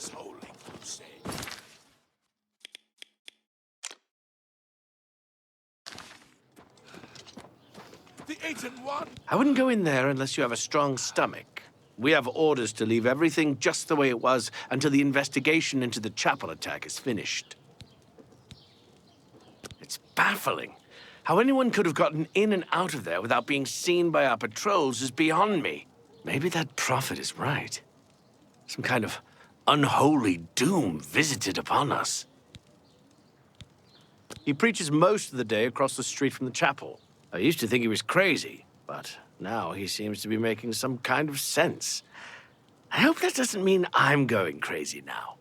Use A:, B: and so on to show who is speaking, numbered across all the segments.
A: this holy crusade. The 8 and 1.
B: I wouldn't go in there unless you have a strong stomach. We have orders to leave everything just the way it was until the investigation into the chapel attack is finished. It's baffling. How anyone could have gotten in and out of there without being seen by our patrols is beyond me. Maybe that prophet is right. Some kind of unholy doom visited upon us. He preaches most of the day across the street from the chapel. I used to think he was crazy, but now he seems to be making some kind of sense. I hope that doesn't mean I'm going crazy now.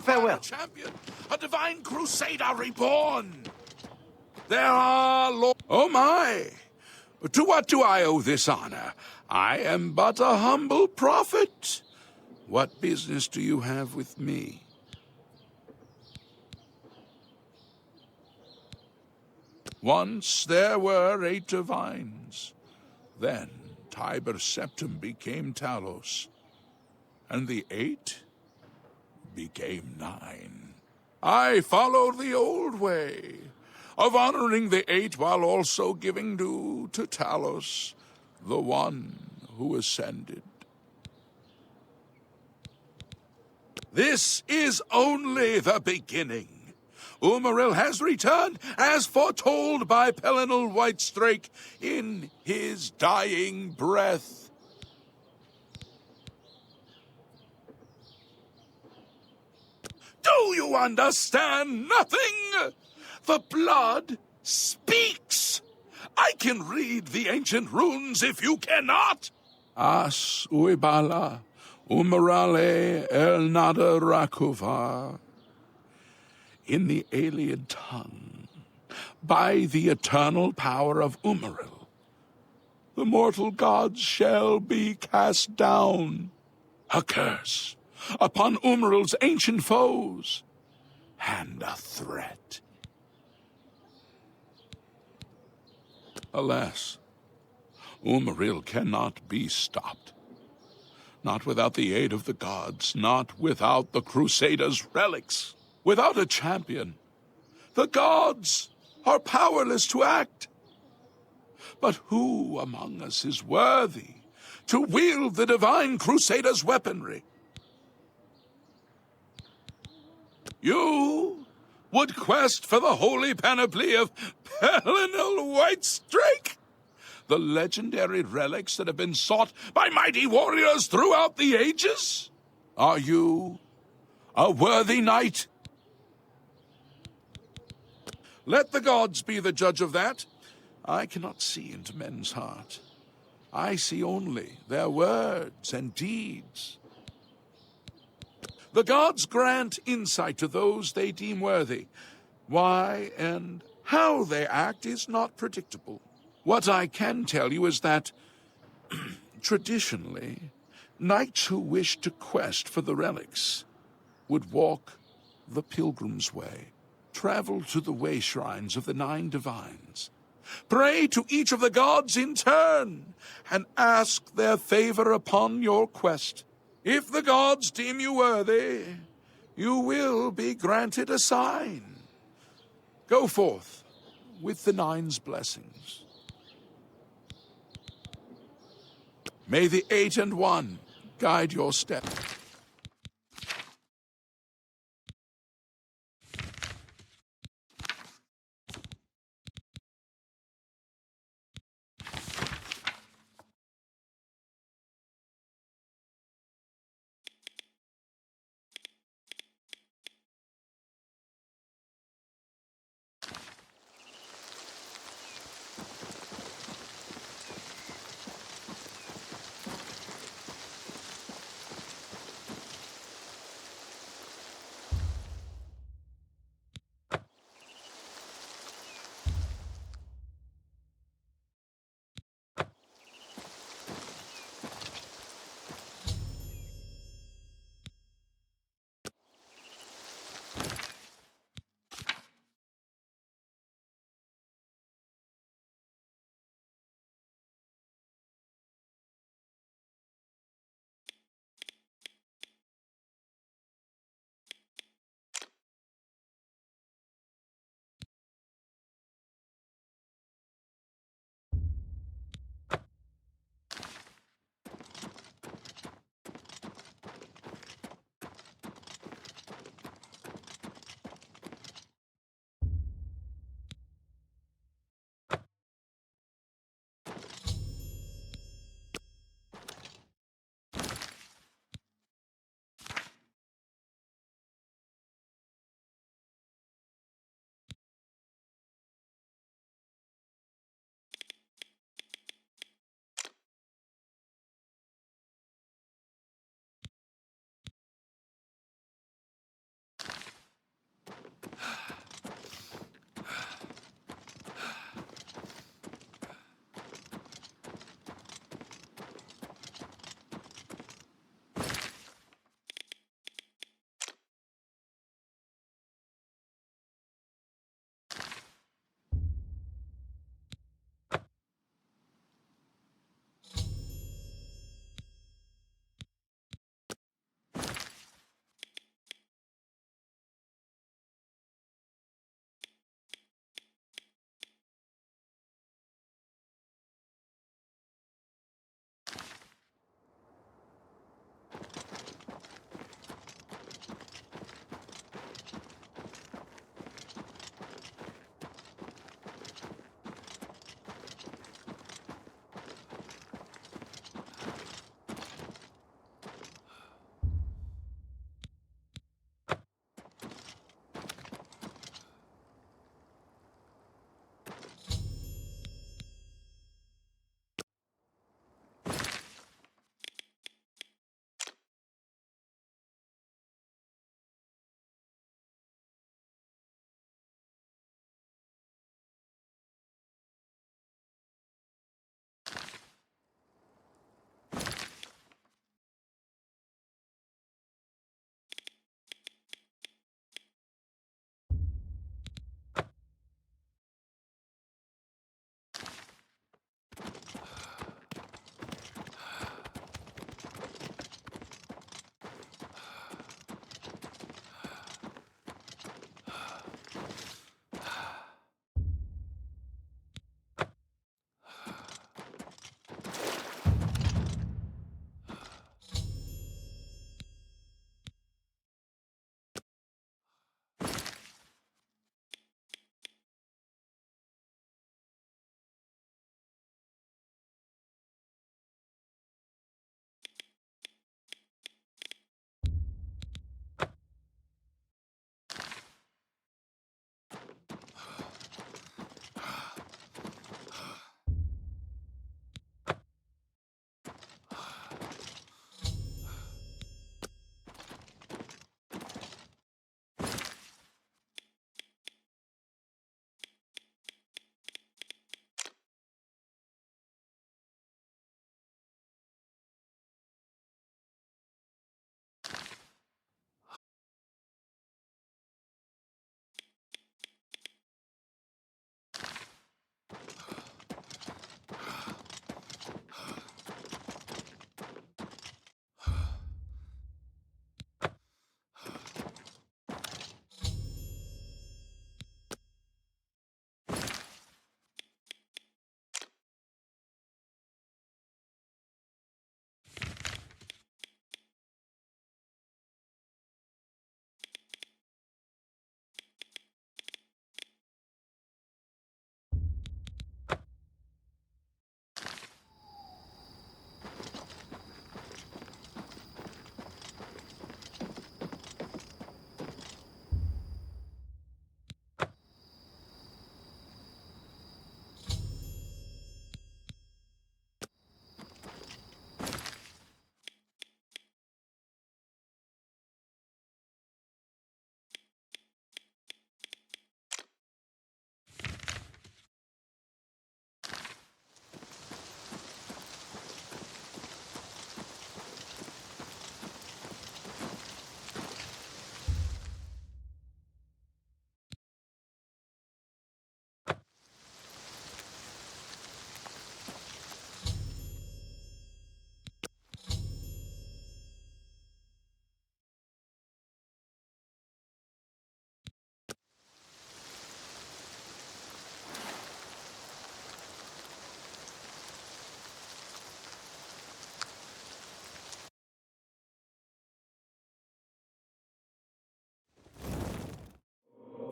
B: Farewell.
A: A champion, a divine crusader reborn. There are Oh my! To what do I owe this honor? I am but a humble prophet. What business do you have with me? Once there were 8 divines. Then Tiber Septim became Talos. And the 8 became 9. I followed the old way of honoring the 8 while also giving due to Talos, the one who ascended. This is only the beginning. Umaril has returned, as foretold by Pelinal Whitestrake in his dying breath. Do you understand nothing? The blood speaks. I can read the ancient runes if you cannot. As uibala, umarale el nada rakuva. In the alien tongue, by the eternal power of Umaril, the mortal gods shall be cast down. A curse upon Umaril's ancient foes, and a threat. Alas, Umaril cannot be stopped. Not without the aid of the gods, not without the Crusader's relics. Without a champion, the gods are powerless to act. But who among us is worthy to wield the divine Crusader's weaponry? You would quest for the holy panoply of Pelinal Whitestrake? The legendary relics that have been sought by mighty warriors throughout the ages? Are you a worthy knight? Let the gods be the judge of that. I cannot see into men's heart. I see only their words and deeds. The gods grant insight to those they deem worthy. Why and how they act is not predictable. What I can tell you is that, traditionally, knights who wished to quest for the relics would walk the pilgrim's way, travel to the wayshrines of the 9 divines, pray to each of the gods in turn, and ask their favor upon your quest. If the gods deem you worthy, you will be granted a sign. Go forth with the 9's blessings. May the 8 and 1 guide your steps.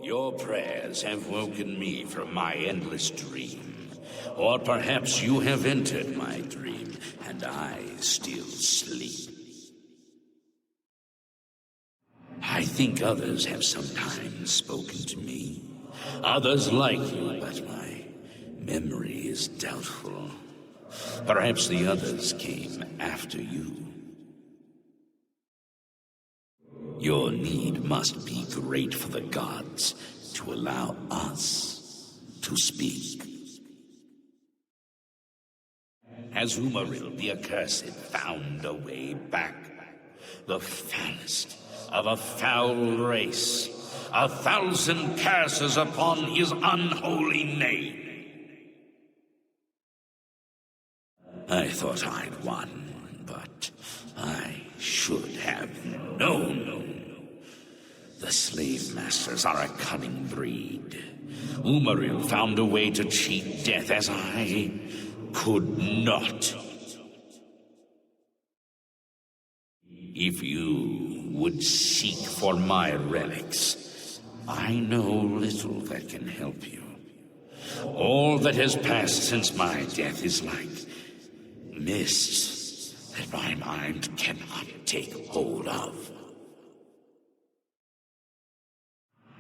C: Your prayers have woken me from my endless dream. Or perhaps you have entered my dream, and I still sleep. I think others have sometimes spoken to me. Others like you, but my memory is doubtful. Perhaps the others came after you. Your need must be great for the gods to allow us to speak. Has Umaril the Accursed found a way back? The foulest of a foul race. 1,000 curses upon his unholy name. I thought I'd won, but I should have known. The slave masters are a cunning breed. Umaril found a way to cheat death as I could not. If you would seek for my relics, I know little that can help you. All that has passed since my death is like mists that my mind cannot take hold of.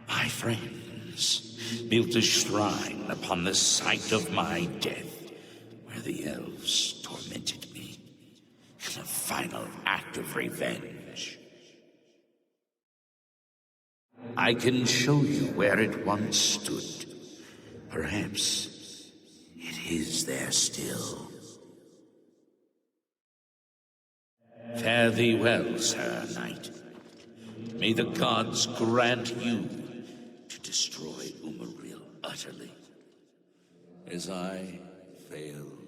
C: My friends built a shrine upon the site of my death, where the elves tormented me in a final act of revenge. I can show you where it once stood. Perhaps it is there still. Fare thee well, Sir Knight. May the gods grant you to destroy Umaril utterly, as I failed.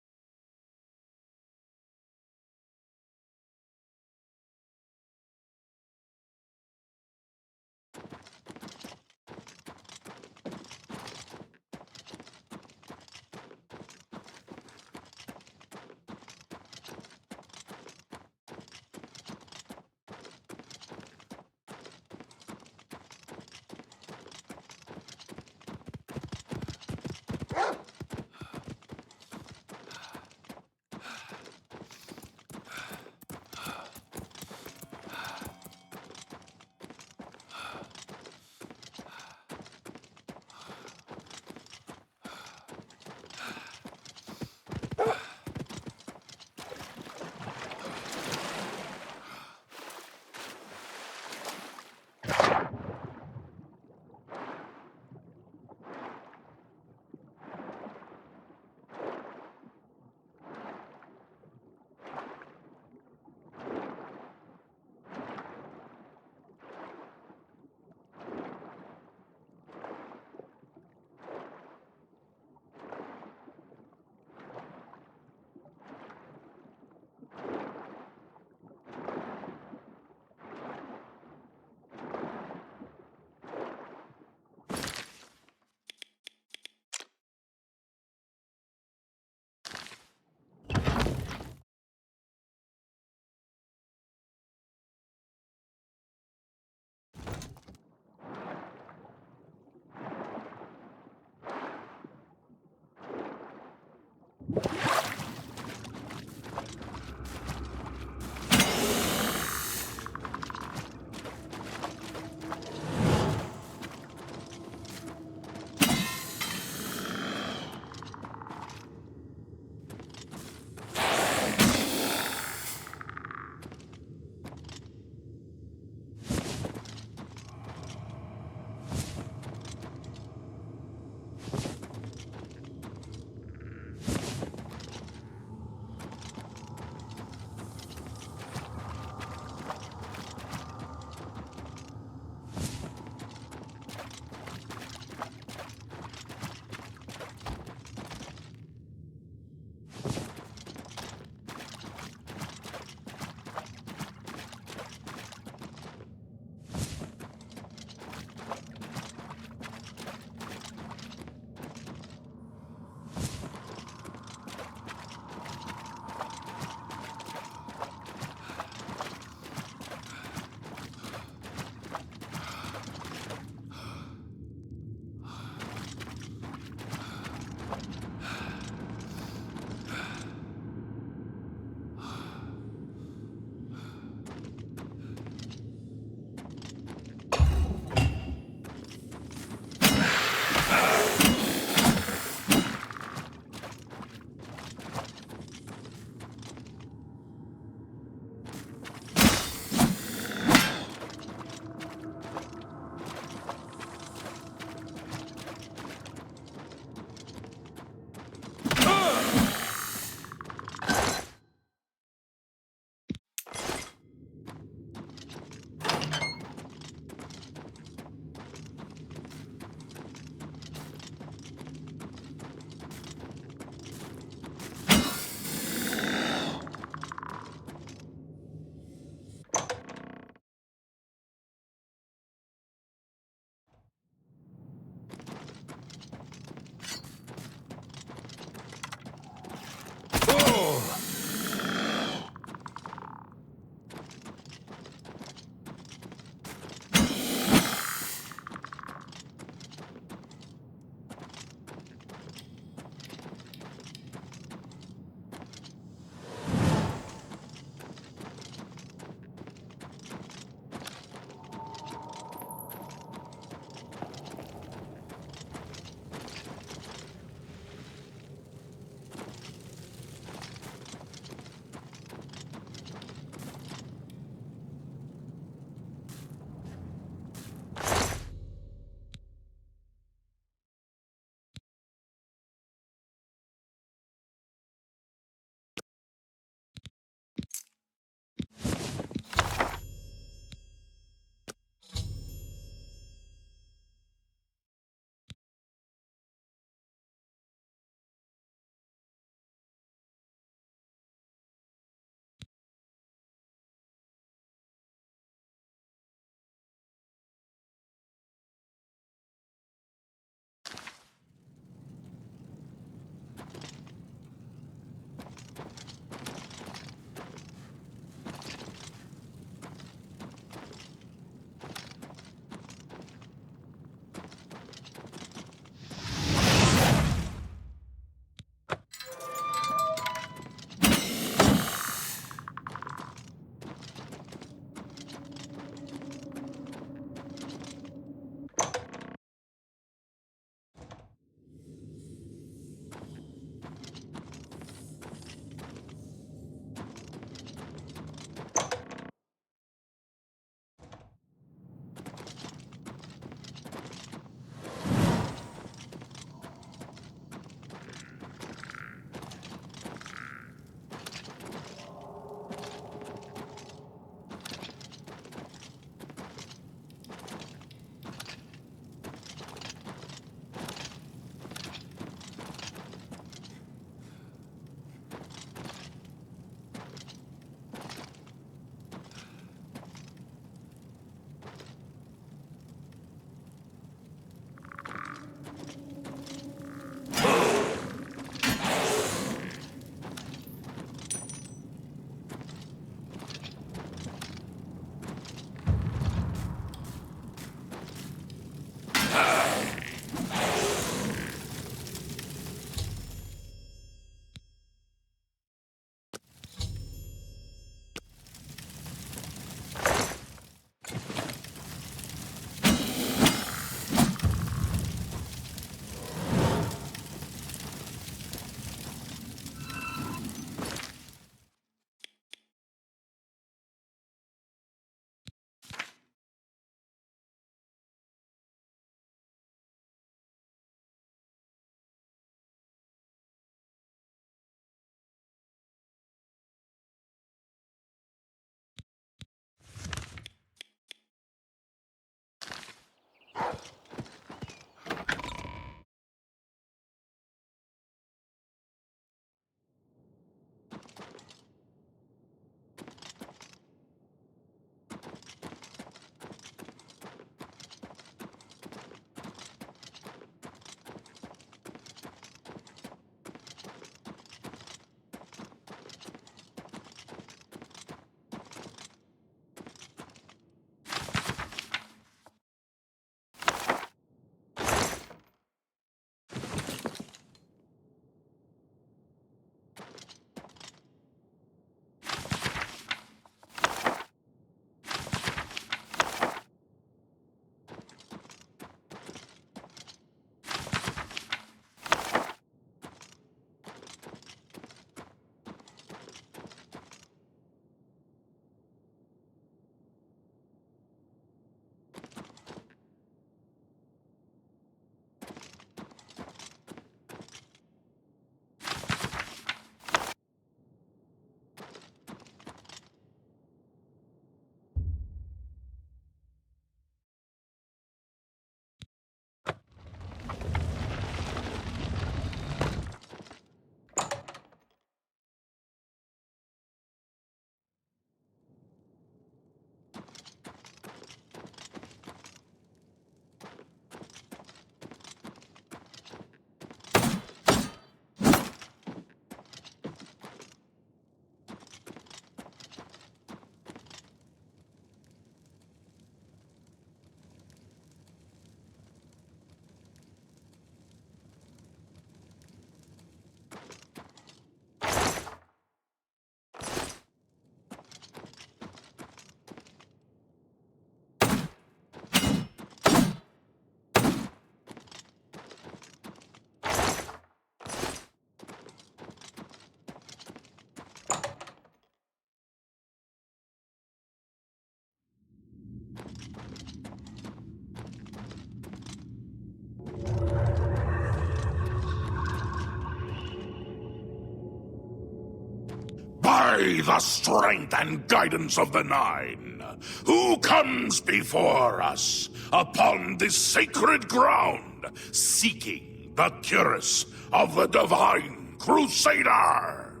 A: By the strength and guidance of the Nine, who comes before us upon this sacred ground, seeking the cuirass of the divine Crusader?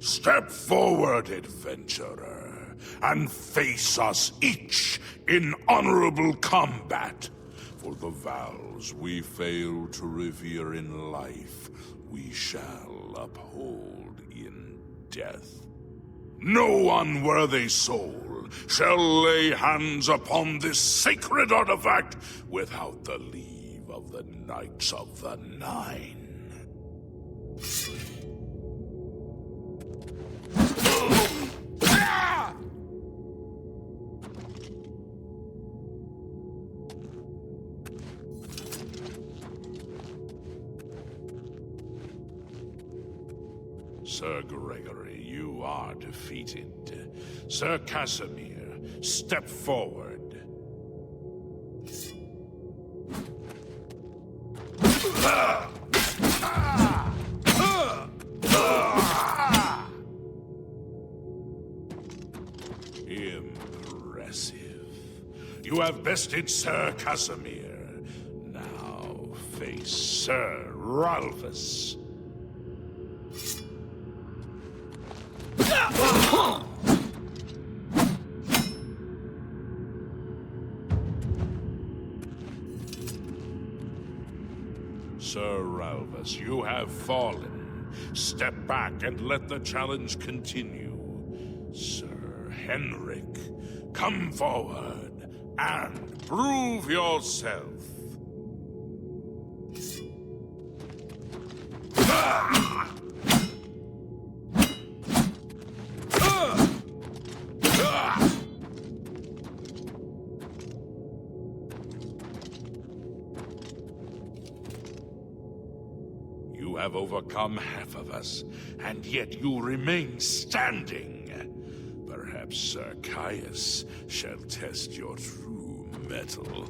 A: Step forward, adventurer, and face us each in honorable combat. For the vows we fail to revere in life, we shall uphold in death. No unworthy soul shall lay hands upon this sacred artifact without the leave of the Knights of the Nine. Sir Gregory, you are defeated. Sir Casimir, step forward. Impressive. You have bested Sir Casimir. Now face Sir Ralphus. Sir Ralphus, you have fallen. Step back and let the challenge continue. Sir Henrik, come forward and prove yourself. You have overcome half of us, and yet you remain standing. Perhaps Sir Caius shall test your true mettle.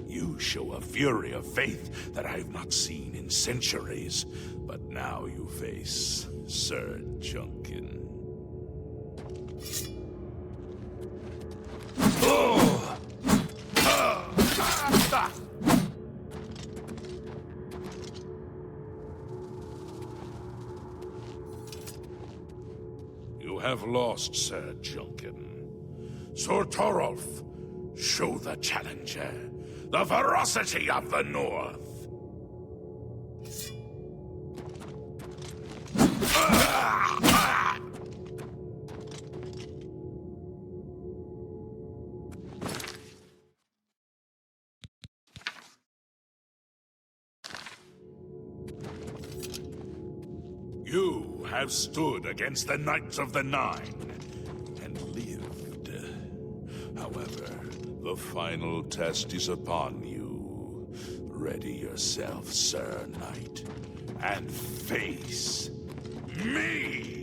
A: You show a fury of faith that I have not seen in centuries, but now you face Sir Junkin. You have lost, Sir Junkin. Sir Torolf, show the challenger the ferocity of the North. You have stood against the Knights of the Nine and lived. However, the final test is upon you. Ready yourself, Sir Knight, and face me!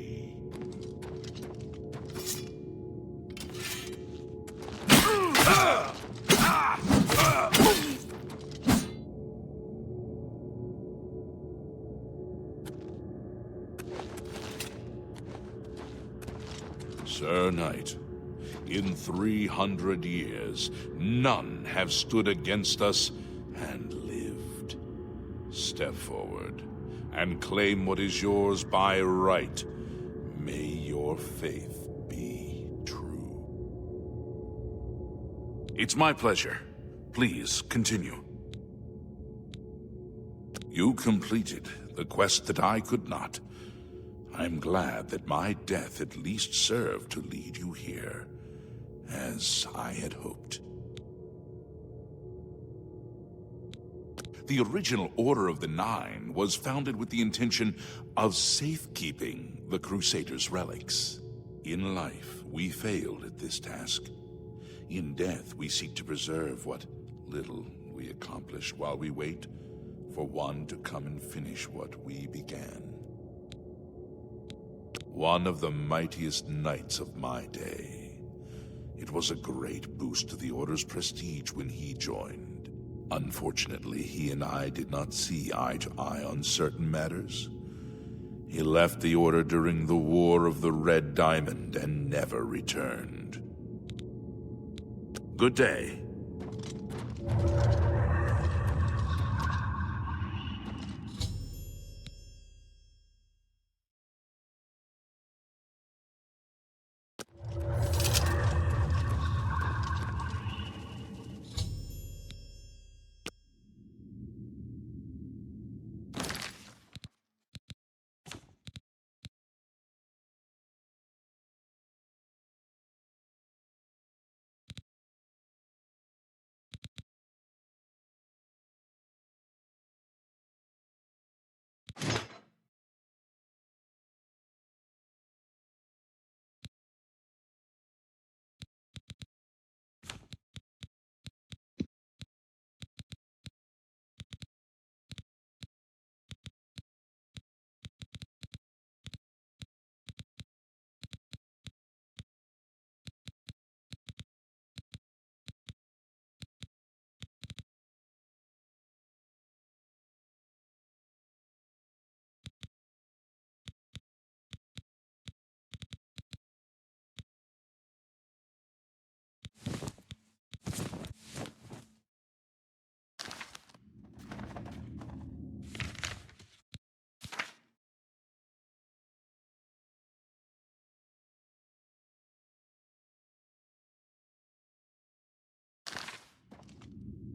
A: Sir Knight, in 300 years, none have stood against us and lived. Step forward and claim what is yours by right. May your faith be true. It's my pleasure. Please, continue. You completed the quest that I could not. I'm glad that my death at least served to lead you here, as I had hoped. The original Order of the Nine was founded with the intention of safekeeping the Crusader's relics. In life, we failed at this task. In death, we seek to preserve what little we accomplish while we wait for one to come and finish what we began. One of the mightiest knights of my day. It was a great boost to the Order's prestige when he joined. Unfortunately, he and I did not see eye to eye on certain matters. He left the Order during the War of the Red Diamond and never returned. Good day.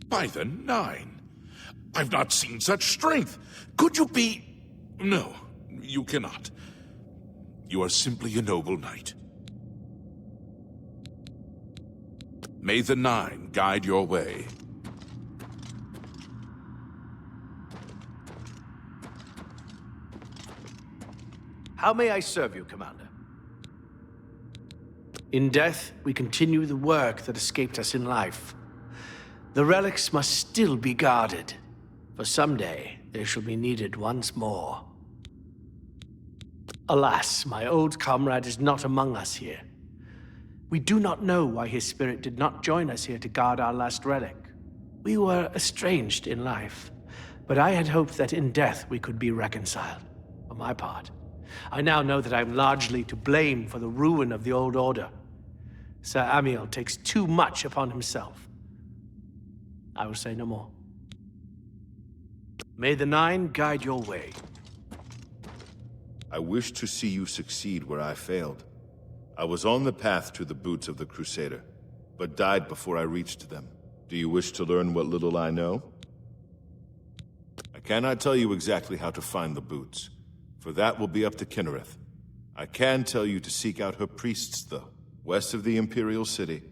A: By the Nine! I've not seen such strength! Could you be... No, you cannot. You are simply a noble knight. May the Nine guide your way.
B: How may I serve you, Commander? In death, we continue the work that escaped us in life. The relics must still be guarded, for someday they shall be needed once more. Alas, my old comrade is not among us here. We do not know why his spirit did not join us here to guard our last relic. We were estranged in life, but I had hoped that in death we could be reconciled. For my part, I now know that I am largely to blame for the ruin of the old order. Sir Amiel takes too much upon himself. I will say no more. May the Nine guide your way.
D: I wish to see you succeed where I failed. I was on the path to the boots of the Crusader, but died before I reached them. Do you wish to learn what little I know? I cannot tell you exactly how to find the boots, for that will be up to Kynareth. I can tell you to seek out her priests, though. West of the Imperial City,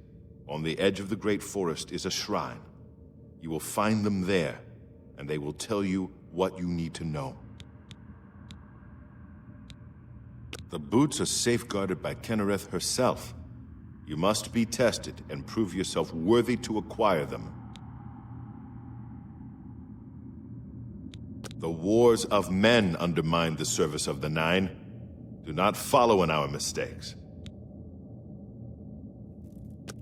D: on the edge of the Great Forest, is a shrine. You will find them there, and they will tell you what you need to know. The boots are safeguarded by Kynareth herself. You must be tested and prove yourself worthy to acquire them. The wars of men undermine the service of the Nine. Do not follow in our mistakes.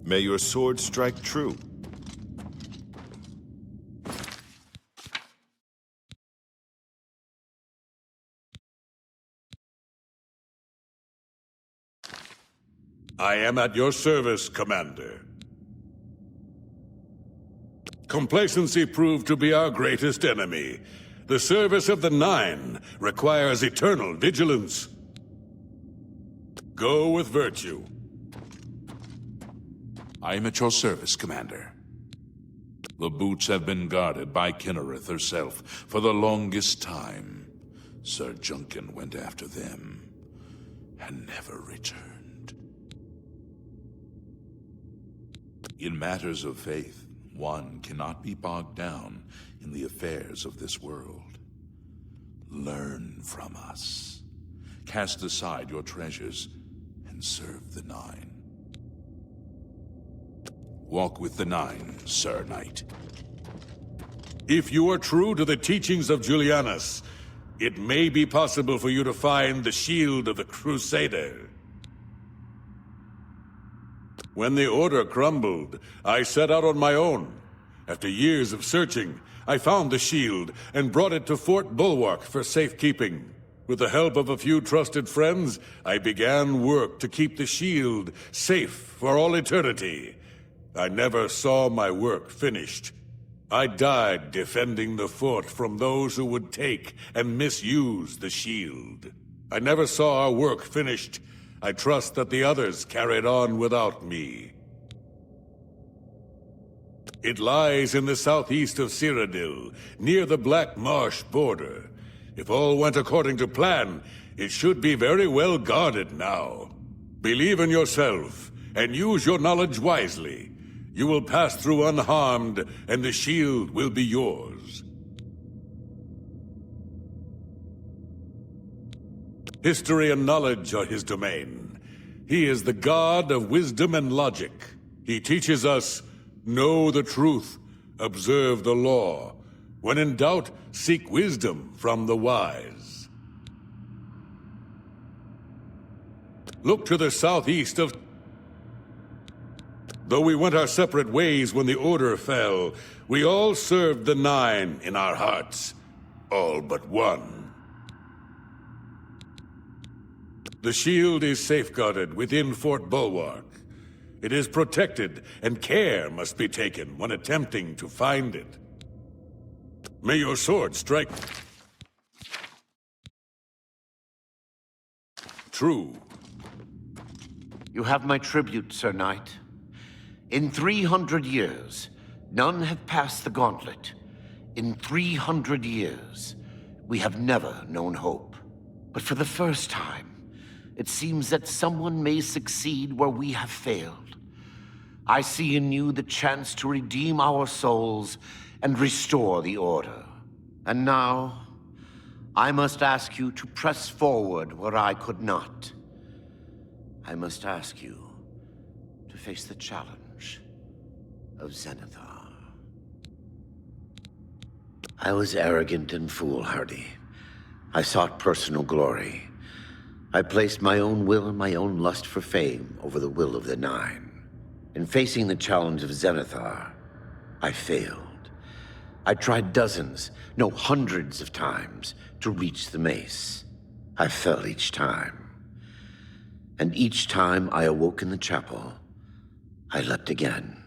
D: May your sword strike true.
E: I am at your service, Commander. Complacency proved to be our greatest enemy. The service of the Nine requires eternal vigilance. Go with virtue.
A: I am at your service, Commander. The boots have been guarded by Kynareth herself for the longest time. Sir Junkin went after them and never returned. In matters of faith, one cannot be bogged down in the affairs of this world. Learn from us. Cast aside your treasures and serve the Nine. Walk with the Nine, Sir Knight.
E: If you are true to the teachings of Julianos, it may be possible for you to find the shield of the Crusader. When the Order crumbled, I set out on my own. After years of searching, I found the shield and brought it to Fort Bulwark for safekeeping. With the help of a few trusted friends, I began work to keep the shield safe for all eternity. I never saw my work finished. I died defending the fort from those who would take and misuse the shield. I never saw our work finished. I trust that the others carried on without me. It lies in the southeast of Cyrodiil, near the Black Marsh border. If all went according to plan, it should be very well guarded now. Believe in yourself, and use your knowledge wisely. You will pass through unharmed, and the shield will be yours. History and knowledge are his domain. He is the god of wisdom and logic. He teaches us, know the truth, observe the law. When in doubt, seek wisdom from the wise. Look to the southeast of... Though we went our separate ways when the Order fell, we all served the Nine in our hearts. All but one. The shield is safeguarded within Fort Bulwark. It is protected, and care must be taken when attempting to find it. May your sword strike... True.
F: You have my tribute, Sir Knight. In 300 years, none have passed the gauntlet. In 300 years, we have never known hope. But for the first time, it seems that someone may succeed where we have failed. I see in you the chance to redeem our souls and restore the Order. And now, I must ask you to press forward where I could not. I must ask you to face the challenge of Zenithar. I was arrogant and foolhardy. I sought personal glory. I placed my own will and my own lust for fame over the will of the Nine. In facing the challenge of Zenithar, I failed. I tried dozens, no hundreds of times to reach the Mace. I fell each time. And each time I awoke in the chapel, I leapt again.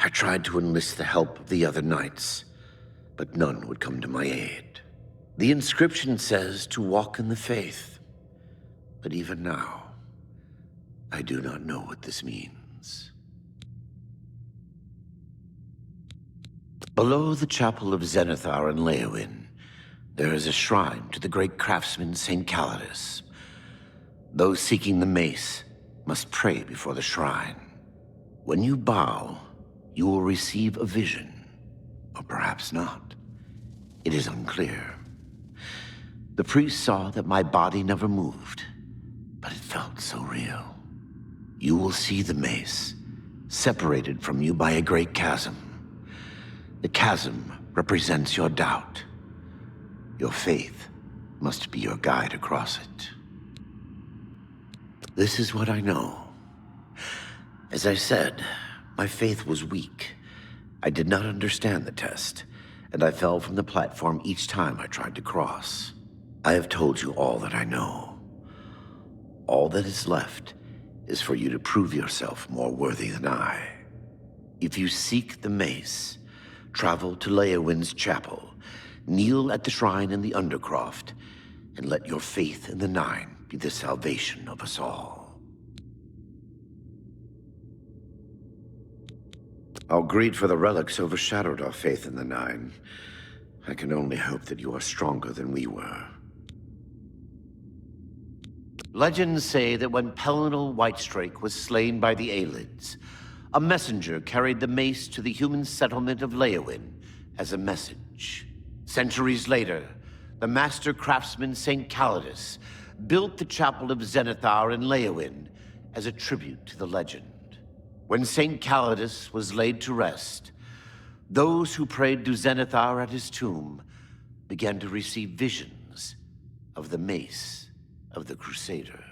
F: I tried to enlist the help of the other knights, but none would come to my aid. The inscription says to walk in the faith, but even now, I do not know what this means. Below the chapel of Zenithar and Leowyn, there is a shrine to the great craftsman St. Calidus. Those seeking the Mace must pray before the shrine. When you bow, you will receive a vision, or perhaps not. It is unclear. The priest saw that my body never moved, but it felt so real. You will see the Mace, separated from you by a great chasm. The chasm represents your doubt. Your faith must be your guide across it. This is what I know. As I said, my faith was weak. I did not understand the test, and I fell from the platform each time I tried to cross. I have told you all that I know. All that is left is for you to prove yourself more worthy than I. If you seek the Mace, travel to Leowyn's chapel, kneel at the shrine in the Undercroft, and let your faith in the Nine be the salvation of us all. Our greed for the relics overshadowed our faith in the Nine. I can only hope that you are stronger than we were. Legends say that when Pelinal Whitestrake was slain by the Aelids, a messenger carried the Mace to the human settlement of Leowyn as a message. Centuries later, the master craftsman St. Calidus built the chapel of Zenithar in Leowyn as a tribute to the legend. When Saint Calidus was laid to rest, those who prayed to Zenithar at his tomb began to receive visions of the Mace of the Crusader.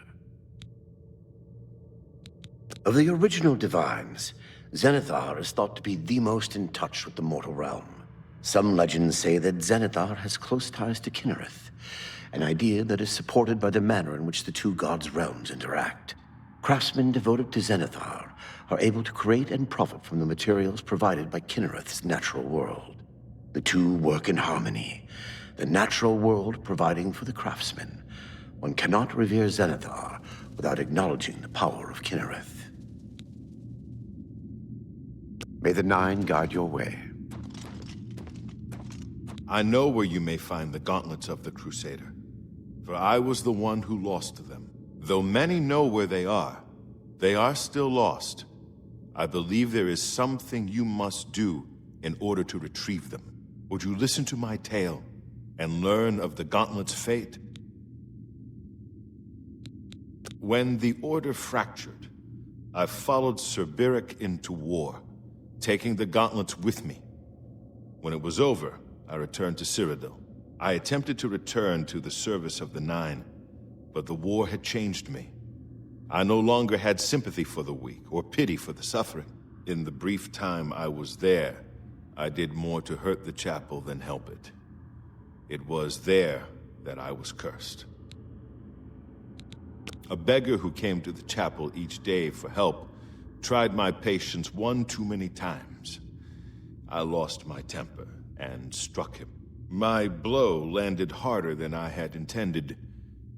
F: Of the original divines, Zenithar is thought to be the most in touch with the mortal realm. Some legends say that Zenithar has close ties to Kynareth, an idea that is supported by the manner in which the two gods' realms interact. Craftsmen devoted to Zenithar are able to create and profit from the materials provided by Kynareth's natural world. The two work in harmony, the natural world providing for the craftsmen. One cannot revere Zenithar without acknowledging the power of Kynareth. May the Nine guide your way.
D: I know where you may find the Gauntlets of the Crusader, for I was the one who lost them. Though many know where they are still lost. I believe there is something you must do in order to retrieve them. Would you listen to my tale and learn of the Gauntlet's fate? When the Order fractured, I followed Sir Beric into war, taking the Gauntlets with me. When it was over, I returned to Cyrodiil. I attempted to return to the service of the Nine, but the war had changed me. I no longer had sympathy for the weak or pity for the suffering. In the brief time I was there, I did more to hurt the chapel than help it. It was there that I was cursed. A beggar who came to the chapel each day for help tried my patience one too many times. I lost my temper and struck him. My blow landed harder than I had intended,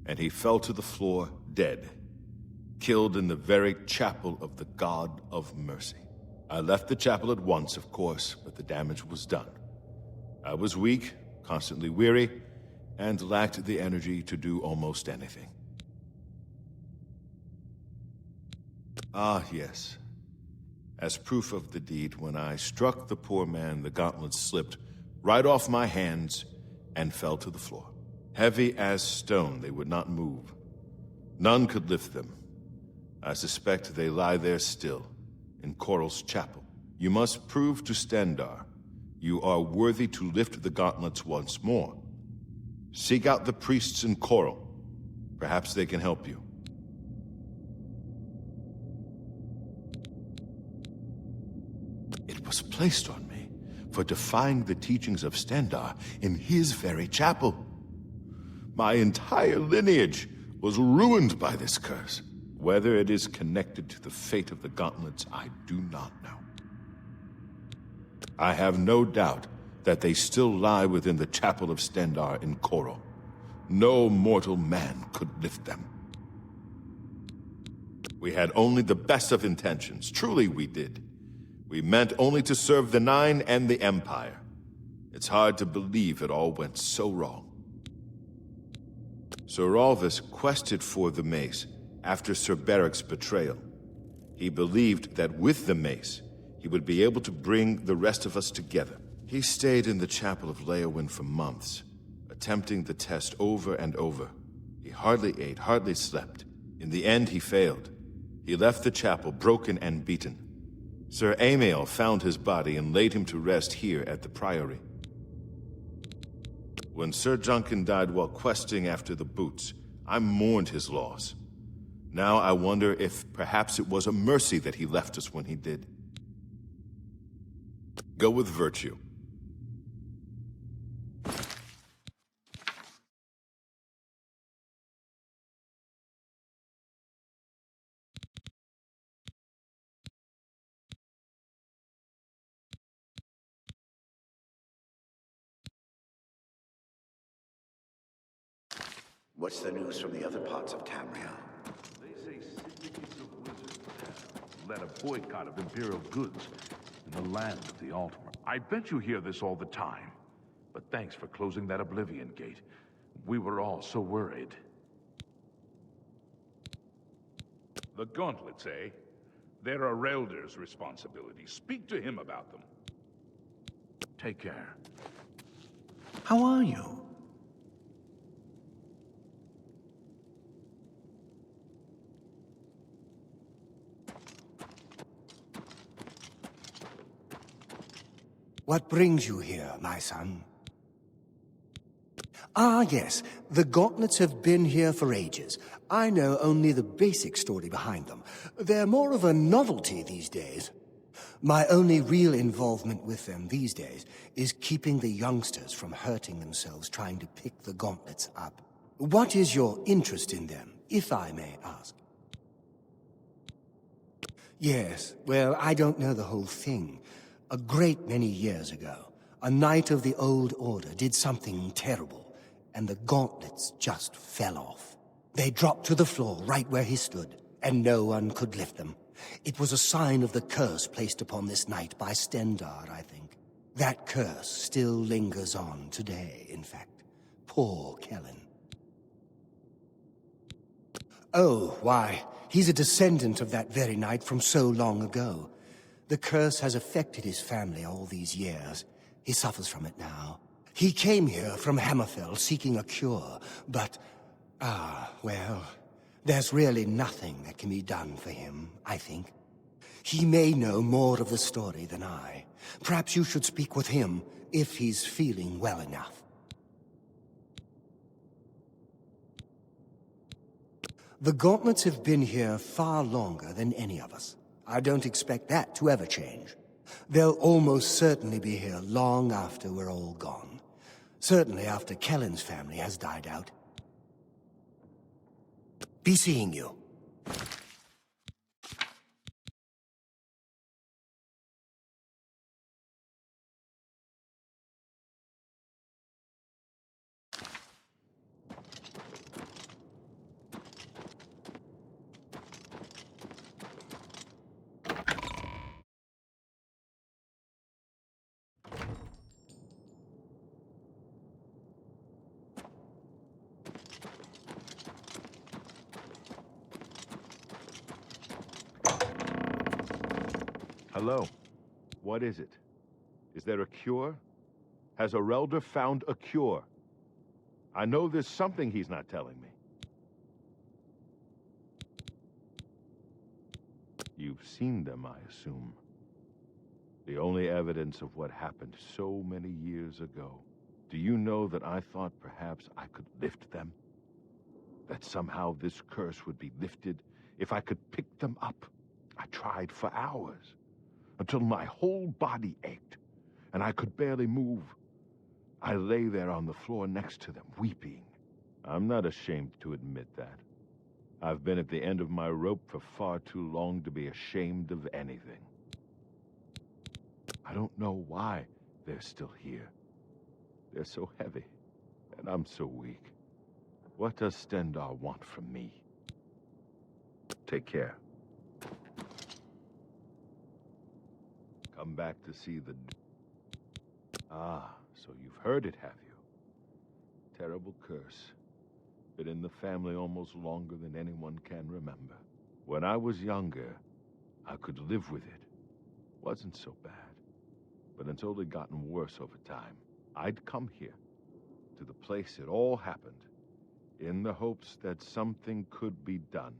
D: and he fell to the floor dead, killed in the very chapel of the God of Mercy. I left the chapel at once, of course, but the damage was done. I was weak, constantly weary, and lacked the energy to do almost anything. Ah, yes. As proof of the deed, when I struck the poor man, the gauntlets slipped right off my hands and fell to the floor. Heavy as stone, they would not move. None could lift them. I suspect they lie there still, in Coral's chapel. You must prove to Stendarr you are worthy to lift the gauntlets once more. Seek out the priests in Coral. Perhaps they can help you. It was placed on me for defying the teachings of Stendarr in his very chapel. My entire lineage was ruined by this curse. Whether it is connected to the fate of the gauntlets, I do not know. I have no doubt that they still lie within the chapel of Stendarr in Coral. No mortal man could lift them. We had only the best of intentions. Truly we did. We meant only to serve the Nine and the Empire. It's hard to believe it all went so wrong. Sir Ralvis quested for the Mace after Sir Beric's betrayal. He believed that with the Mace, he would be able to bring the rest of us together. He stayed in the chapel of Leowyn for months, attempting the test over and over. He hardly ate, hardly slept. In the end, he failed. He left the chapel broken and beaten. Sir Amael found his body and laid him to rest here at the Priory. When Sir Juncan died while questing after the boots, I mourned his loss. Now I wonder if perhaps it was a mercy that he left us when he did. Go with virtue.
F: What's the news from the other parts of Tamriel?
G: They say syndicates of wizards have led a boycott of Imperial goods in the land of the Altmer. I bet you hear this all the time. But thanks for closing that Oblivion gate. We were all so worried. The Gauntlets, eh? They're Arelder's responsibility. Speak to him about them. Take care.
F: How are you?
H: What brings you here, my son? Ah, yes. The Gauntlets have been here for ages. I know only the basic story behind them. They're more of a novelty these days. My only real involvement with them these days is keeping the youngsters from hurting themselves trying to pick the Gauntlets up. What is your interest in them, if I may ask? Yes, well, I don't know the whole thing. A great many years ago, a knight of the Old Order did something terrible, and the Gauntlets just fell off. They dropped to the floor right where he stood, and no one could lift them. It was a sign of the curse placed upon this knight by Stendarr, I think. That curse still lingers on today, in fact. Poor Kellen. Oh, why, he's a descendant of that very knight from so long ago. The curse has affected his family all these years. He suffers from it now. He came here from Hammerfell seeking a cure, but... well... there's really nothing that can be done for him, I think. He may know more of the story than I. Perhaps you should speak with him, if he's feeling well enough. The Gauntlets have been here far longer than any of us. I don't expect that to ever change. They'll almost certainly be here long after we're all gone. Certainly after Kellen's family has died out. Be seeing you.
D: Hello. What is it? Is there a cure? Has Arelder found a cure? I know there's something he's not telling me. You've seen them, I assume. The only evidence of what happened so many years ago. Do you know that I thought perhaps I could lift them? That somehow this curse would be lifted if I could pick them up? I tried for hours, until my whole body ached, and I could barely move. I lay there on the floor next to them, weeping. I'm not ashamed to admit that. I've been at the end of my rope for far too long to be ashamed of anything. I don't know why they're still here. They're so heavy, and I'm so weak. What does Stendarr want from me? Take care. Come back to see the... Ah, so you've heard it, have you? Terrible curse. Been in the family almost longer than anyone can remember. When I was younger, I could live with it. Wasn't so bad. But it's only gotten worse over time. I'd come here, to the place it all happened, in the hopes that something could be done.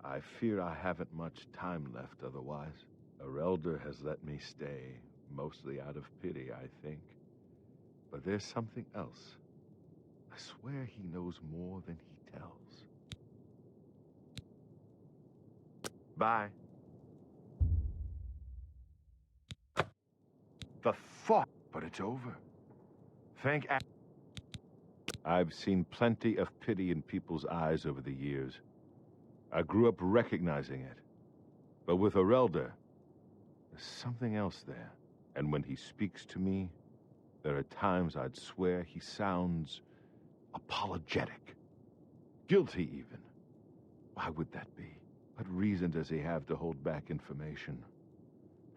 D: I fear I haven't much time left otherwise. Arelder has let me stay, mostly out of pity, I think. But there's something else. I swear he knows more than he tells. Bye. The thought, but it's over. I've seen plenty of pity in people's eyes over the years. I grew up recognizing it. But with Arelder, there's something else there. And when he speaks to me, there are times I'd swear he sounds apologetic. Guilty, even. Why would that be? What reason does he have to hold back information?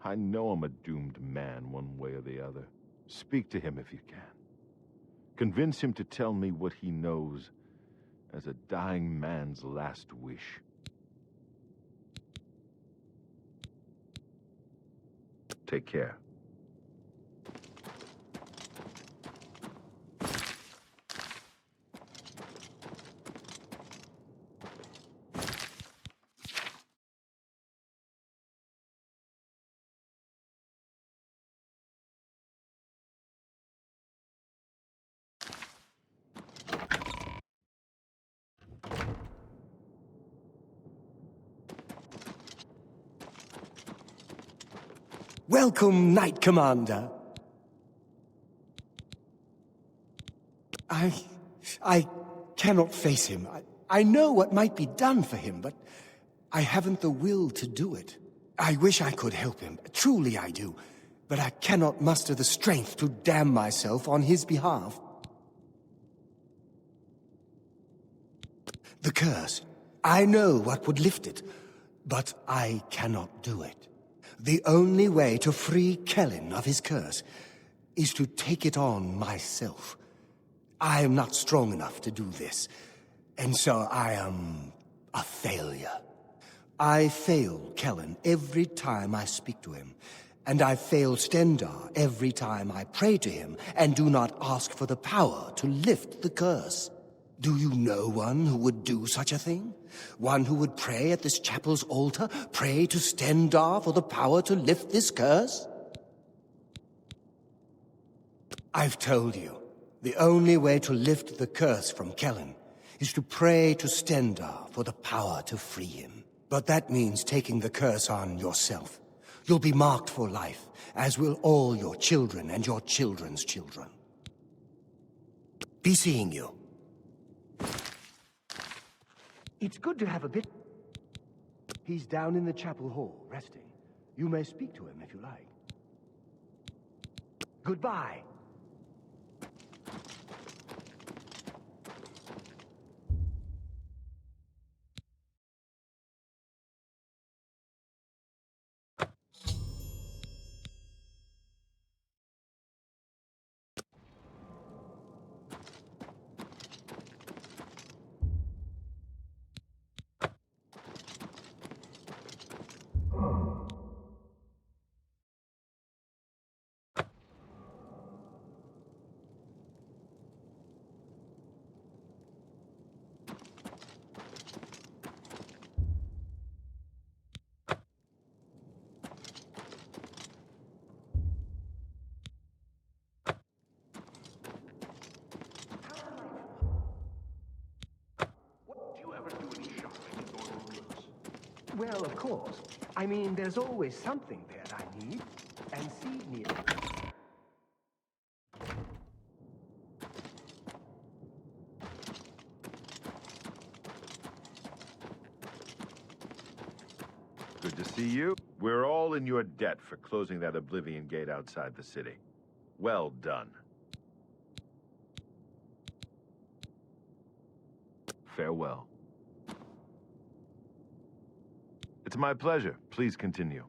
D: I know I'm a doomed man one way or the other. Speak to him if you can. Convince him to tell me what he knows as a dying man's last wish. Take care.
H: Welcome, Knight Commander. I cannot face him. I know what might be done for him, but I haven't the will to do it. I wish I could help him. Truly I do. But I cannot muster the strength to damn myself on his behalf. The curse. I know what would lift it, but I cannot do it. The only way to free Kellen of his curse is to take it on myself. I am not strong enough to do this, and so I am a failure. I fail Kellen every time I speak to him, and I fail Stendarr every time I pray to him and do not ask for the power to lift the curse. Do you know one who would do such a thing? One who would pray at this chapel's altar, pray to Stendarr for the power to lift this curse? I've told you, the only way to lift the curse from Kellen is to pray to Stendarr for the power to free him. But that means taking the curse on yourself. You'll be marked for life, as will all your children and your children's children. Be seeing you. It's good to have a bit... He's down in the chapel hall, resting. You may speak to him if you like. Goodbye. Well, of course. I mean, there's always something there I need, and seed near.
D: Good to see you. We're all in your debt for closing that Oblivion gate outside the city. Well done. Farewell. It's my pleasure. Please continue.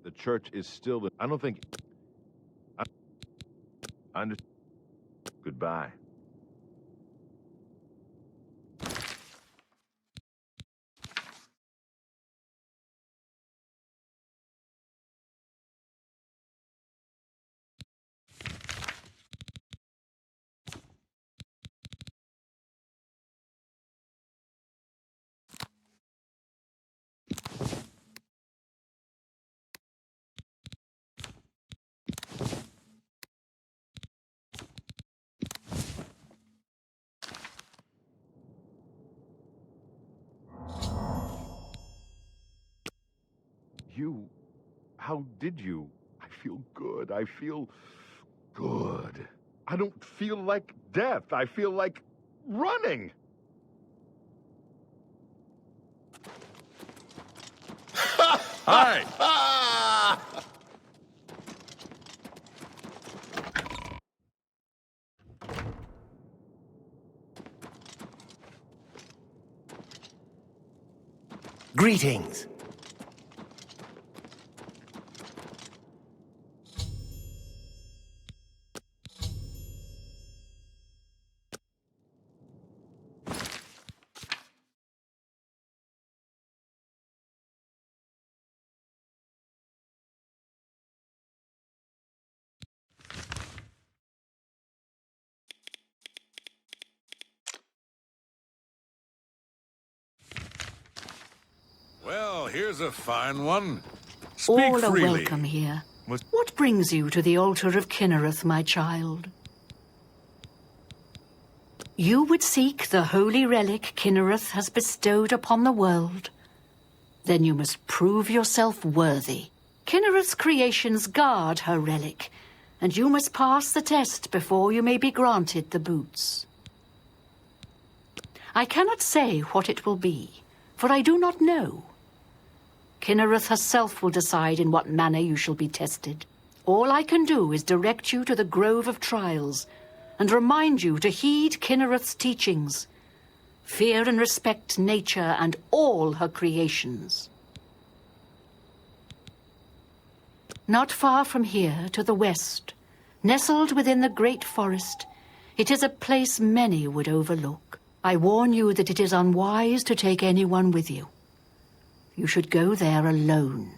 D: The church is still... I don't think... I understand. Goodbye. You... How did you? I feel good. I feel good. I don't feel like death. I feel like running.
E: Hi!
H: Greetings.
E: Well, here's a fine one. Speak
I: All are
E: freely.
I: welcome here. What brings you to the altar of Kynareth, my child? You would seek the holy relic Kynareth has bestowed upon the world. Then you must prove yourself worthy. Kynareth's creations guard her relic, and you must pass the test before you may be granted the boots. I cannot say what it will be, for I do not know. Kynareth herself will decide in what manner you shall be tested. All I can do is direct you to the Grove of Trials, and remind you to heed Kynareth's teachings. Fear and respect nature and all her creations. Not far from here, to the west, nestled within the great forest, it is a place many would overlook. I warn you that it is unwise to take anyone with you. You should go there alone.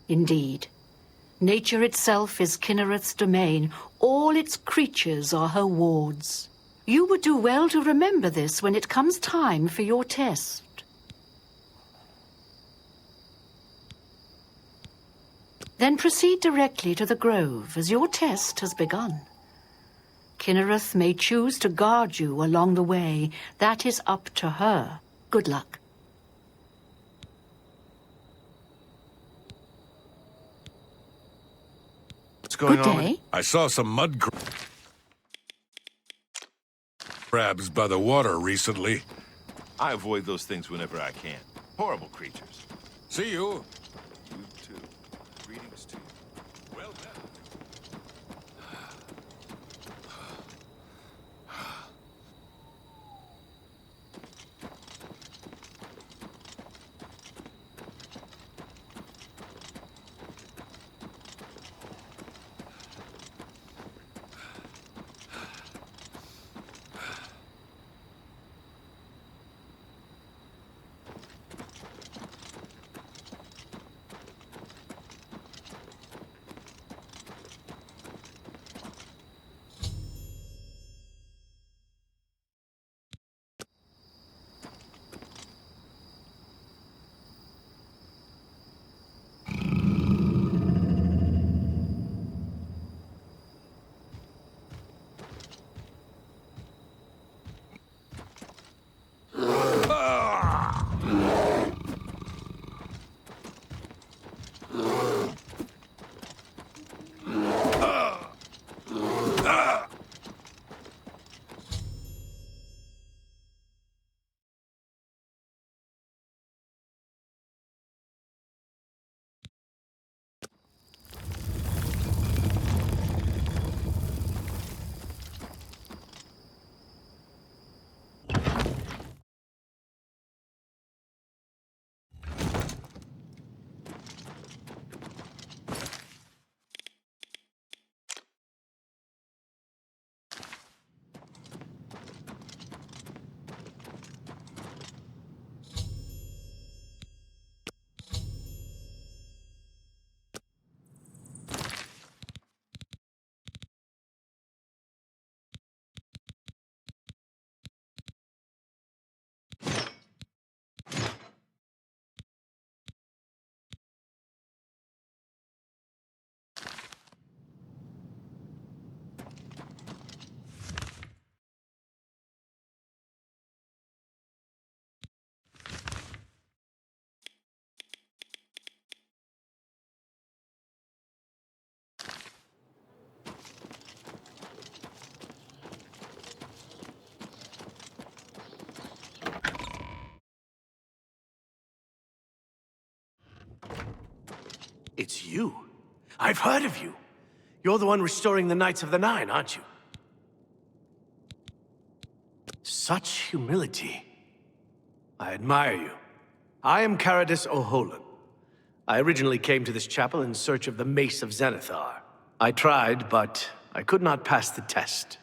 I: Indeed, nature itself is Kynareth's domain. All its creatures are her wards. You would do well to remember this when it comes time for your test. Then proceed directly to the grove, as your test has begun. Kynareth may choose to guard you along the way. That is up to her. Good luck.
E: What's going
I: Good day.
E: on? I saw some mud crabs by the water recently.
D: I avoid those things whenever I can. Horrible creatures.
E: See you.
D: You too. Greetings to you.
E: Well met.
B: It's you. I've heard of you. You're the one restoring the Knights of the Nine, aren't you? Such humility. I admire you. I am Caradus O'Holan. I originally came to this chapel in search of the Mace of Zenithar. I tried, but I could not pass the test.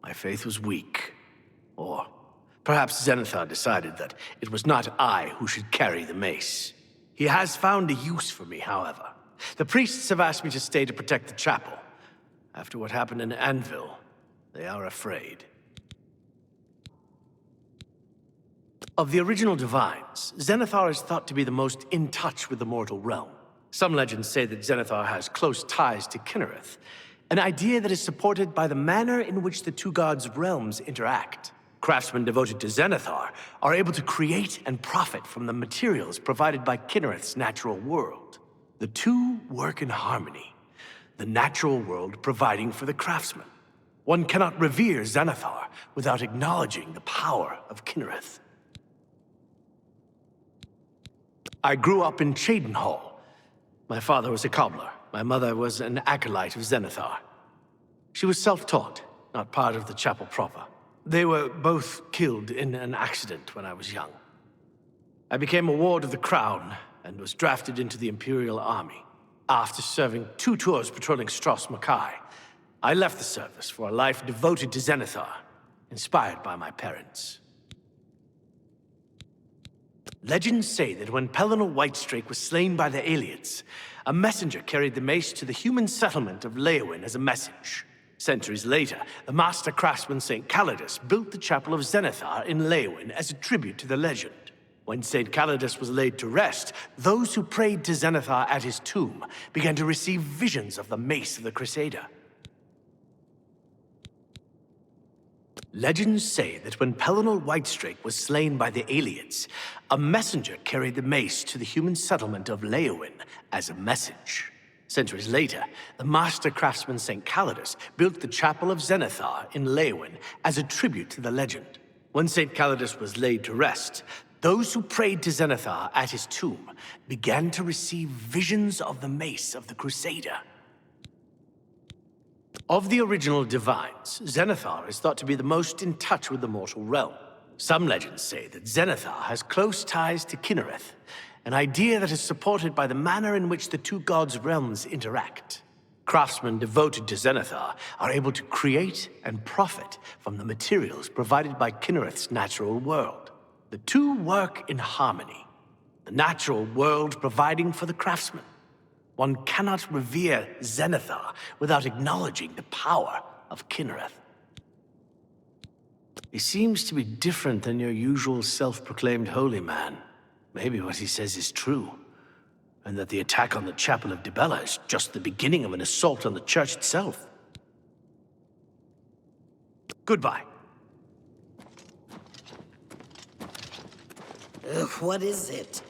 B: My faith was weak. Or perhaps Zenithar decided that it was not I who should carry the mace. He has found a use for me, however. The priests have asked me to stay to protect the chapel. After what happened in Anvil, they are afraid. Of the original divines, Zenithar is thought to be the most in touch with the mortal realm. Some legends say that Zenithar has close ties to Kynareth, an idea that is supported by the manner in which the two gods' realms interact. craftsmen devoted to Zenithar are able to create and profit from the materials provided by Kynareth's natural world. The two work in harmony, the natural world providing for the craftsman. One cannot revere Zenithar without acknowledging the power of Kynareth. I grew up in Cheydinhal. My father was a cobbler. My mother was an acolyte of Zenithar. She was self-taught, not part of the chapel proper. They were both killed in an accident when I was young. I became a ward of the crown and was drafted into the Imperial Army. After serving 2 tours patrolling Stras Makai, I left the service for a life devoted to Zenithar, inspired by my parents. Legends say that when Pellinal Whitestrake was slain by the Aliens, a messenger carried the mace to the human settlement of Leowin as a message. Centuries later, the master craftsman St. Calidus built the Chapel of Zenithar in Leowin as a tribute to the legend. When St. Calidus was laid to rest, those who prayed to Zenithar at his tomb began to receive visions of the Mace of the Crusader. Legends say that when Pellinal Whitestrake was slain by the Aliens, a messenger carried the mace to the human settlement of Leowin as a message. Centuries later, the master craftsman St. Calidus built the Chapel of Zenithar in Leowin as a tribute to the legend. When St. Calidus was laid to rest, those who prayed to Zenithar at his tomb began to receive visions of the Mace of the Crusader. Of the original divines, Zenithar is thought to be the most in touch with the mortal realm. Some legends say that Zenithar has close ties to Kynareth, an idea that is supported by the manner in which the two gods' realms interact. Craftsmen devoted to Zenithar are able to create and profit from the materials provided by Kynareth's natural world. The two work in harmony, the natural world providing for the craftsman. One cannot revere Zenithar without acknowledging the power of Kynareth. He seems to be different than your usual self-proclaimed holy man. Maybe what he says is true, and that the attack on the Chapel of Dibella is just the beginning of an assault on the church itself. Goodbye.
J: What is it?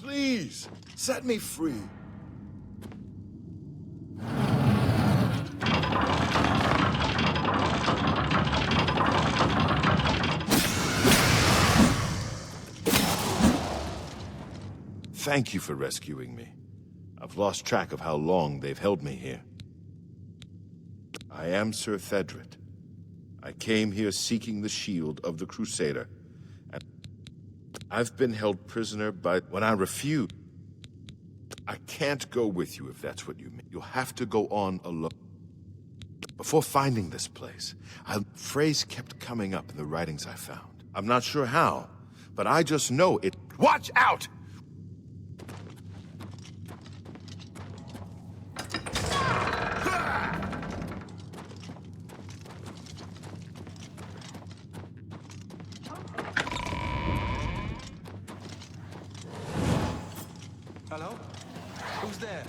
D: Please, set me free. Thank you for rescuing me. I've lost track of how long they've held me here. I am Sir Thedred. I came here seeking the shield of the Crusader. And I've been held prisoner, but when I refuse, I can't go with you if that's what you mean. You'll have to go on alone. Before finding this place, a phrase kept coming up in the writings I found. I'm not sure how, but I just know it. Watch out!
J: Hello? Who's there?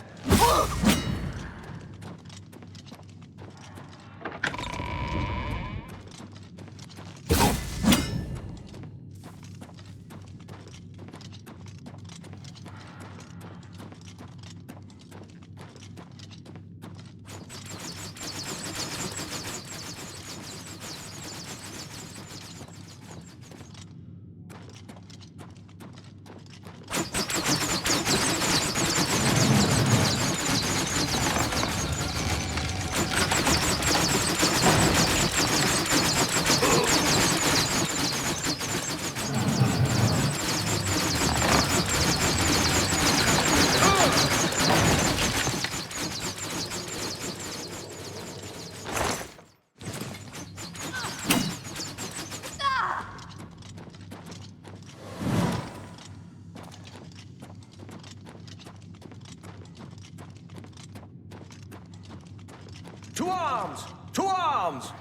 J: To arms! To arms!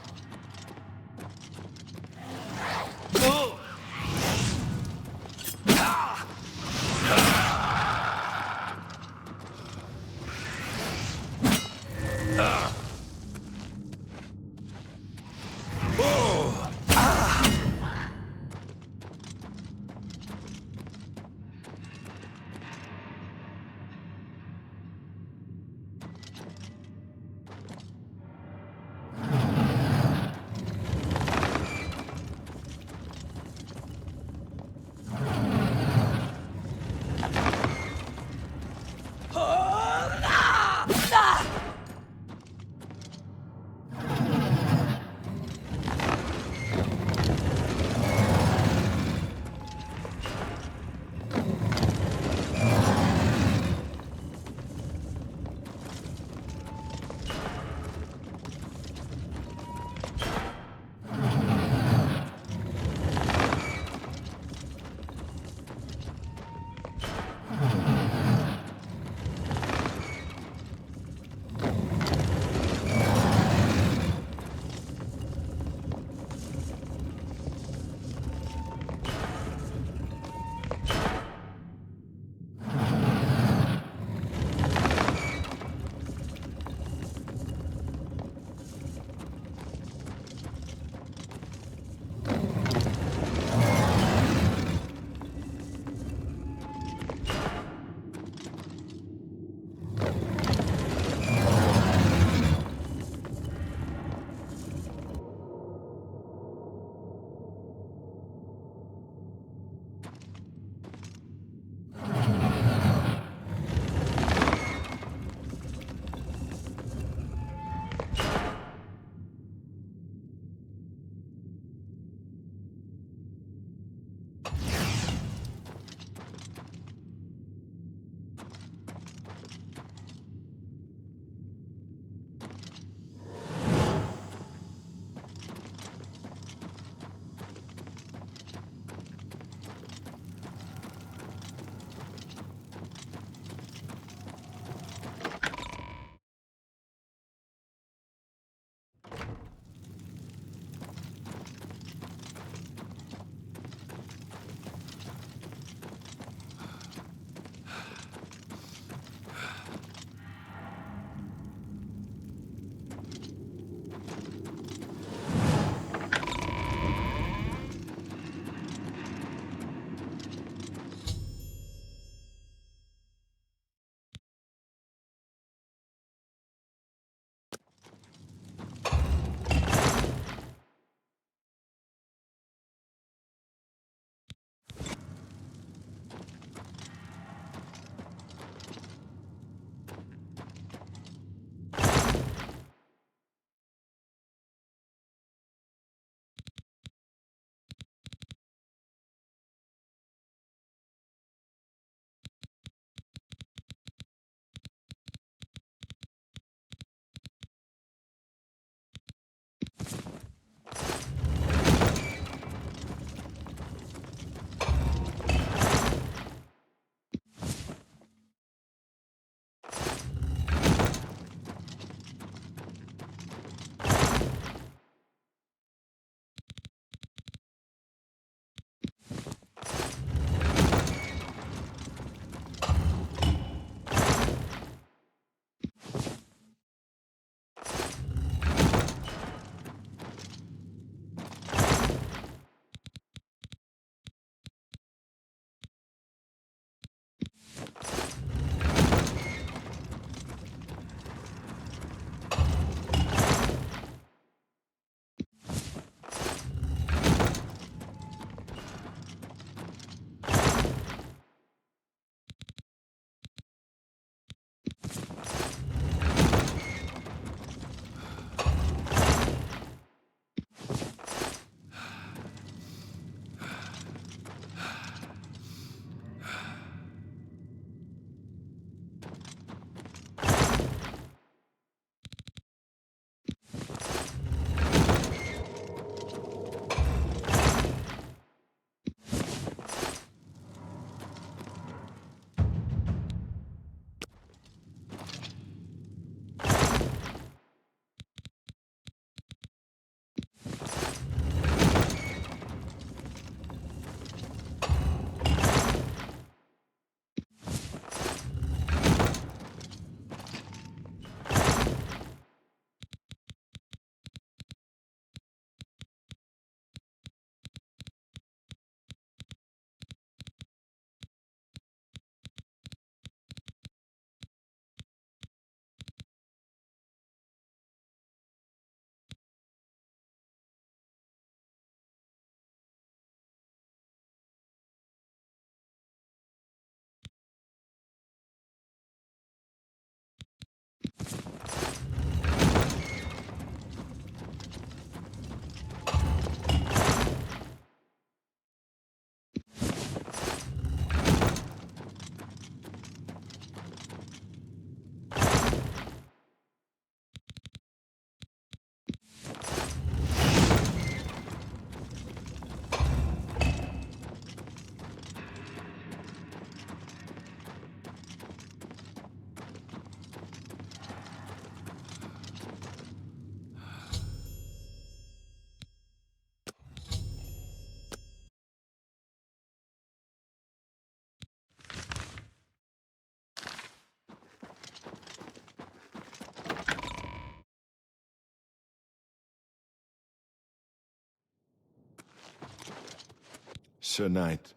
D: Sir Knight,